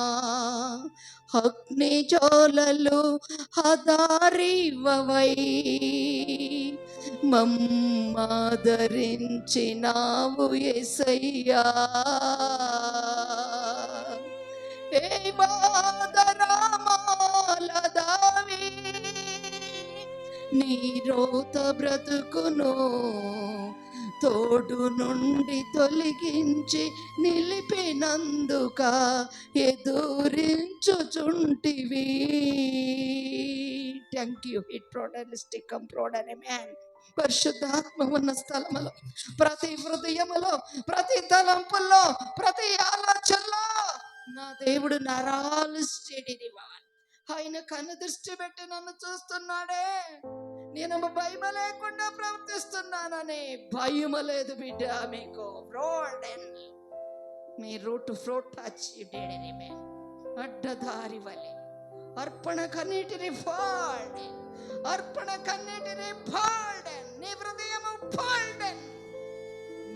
అగ్ని జ్వాలలు హదారివై మమ్మాదరించినావు యేసయ్యా. ఏ బాదరామాలదావి నీ రోత బ్రతుకును తోడు నుండి తొలగించి నిలిపినందుక ఎదురించుచుంటివి. Thank you. హిట్ ప్రోడలిస్టిక్ కమ్ ప్రోడనే మ్యాన్. పరిశుద్ధాత్మ ఉన్న స్థలములో, ప్రతి హృదయములో, ప్రతి తలంపుల్లో, ప్రతి ఆలోచనలో నా దేవుడు నరాలు స్టెడీనివ్వాలి. ఆయన కన్ను దృష్టి పెట్టి నన్ను చూస్తున్నాడే. నేను భయం లేకుండా ప్రవర్తిస్తున్నానని భయం లేదు బిడ్డ మీకు. మీ రూట్ ఫ్రోట్ అడ్డదారి వలె అర్పణ కన్నీటిని ఫాల్డెన్, అర్పణ కన్నీటిని ఫాల్డెన్, నీ హృదయము ఫాల్డెన్.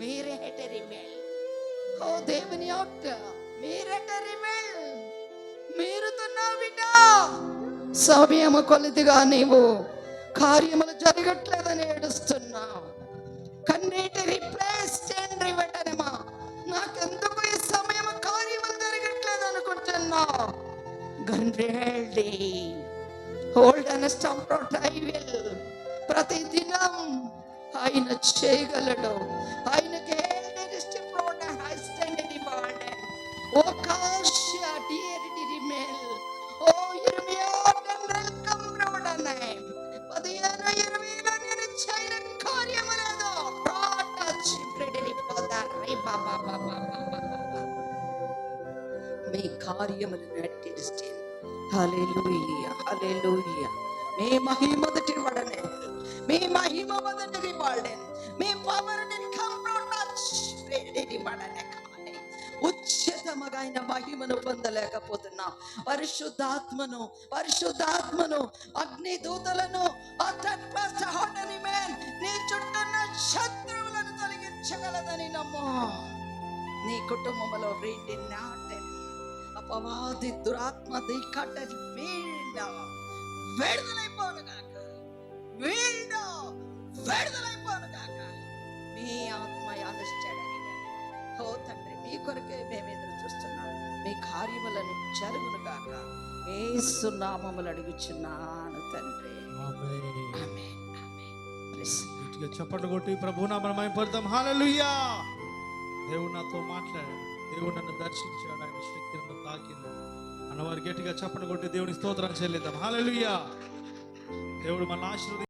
మీరే రిమెల్. ఓ దేవుని యొక్క మీరే రిమెల్. మీరుతున్నావు బిడ్డ. సమయము కొలిదిగా నీవు కార్యములు జరగట్లేదని ఏడుస్తున్నావు. కన్నీటి రిప్లేస్ చేయండి వెంటనేమా. నాకెందుకు ఈ సమయం కార్యములు జరగట్లేదు అనుకుంటున్నావు. గండ్రేల్డి hold and stop I will. ప్రతి దినం ఆయన చేయగలడు. ఆయనకి ఓ కాశ్య డియరిటీ రిమెల్. ఓ ఇర్మియా వెల్కమ్ రోడనే 15-20 నేను చేయన కార్యమలేదు. ప్రాటచ్ ప్రెడరి పోదారి బాబా బాబా బాబా. మీ కార్యములు నడిస్తే హల్లెలూయా హల్లెలూయా. మీ మహిమ మొదటి వడనే, మీ మహిమ మొదటి వాడే, మీ పవర్ ని కమ్ ప్రాటచ్ ప్రెడరి వడనే. ఉచితముగా ఆయన మహిమను పొందలేకపోతున్నా. పరిశుద్ధాత్మను పరిశుద్ధాత్మను అగ్ని దూతలను నీ చుట్టూన్న శత్రువులను తొలగించగలదని నమ్ము. నీ కుటుంబంలో అపవాది దురాత్మ విడుదలైపోనుగాక, విడుదలైపోనుగాక. మీ ఆత్మ యానిస్తాడని ఓ తండ్రి, మీ కొరకే మేము ఎదురు చూస్తున్నాం. మీ కార్యములను జరుగునుగాక. యేసు నామములో అడుగుచున్నాను తండ్రి. చప్పట్లు కొట్టి ప్రభు నామమున మహిమపడదాం. హల్లెలూయా. దేవుడు నాతో మాట్లాడాడు, దేవుడు నన్ను దర్శించాడు, ఆయన శక్తి నన్ను తాకింది అన్నవారు గట్టిగా చప్పట్లు కొట్టి దేవుని స్తోత్రం చెల్లిద్దాం. హల్లెలూయా. దేవుడు మన ఆశీర్వదించాడు.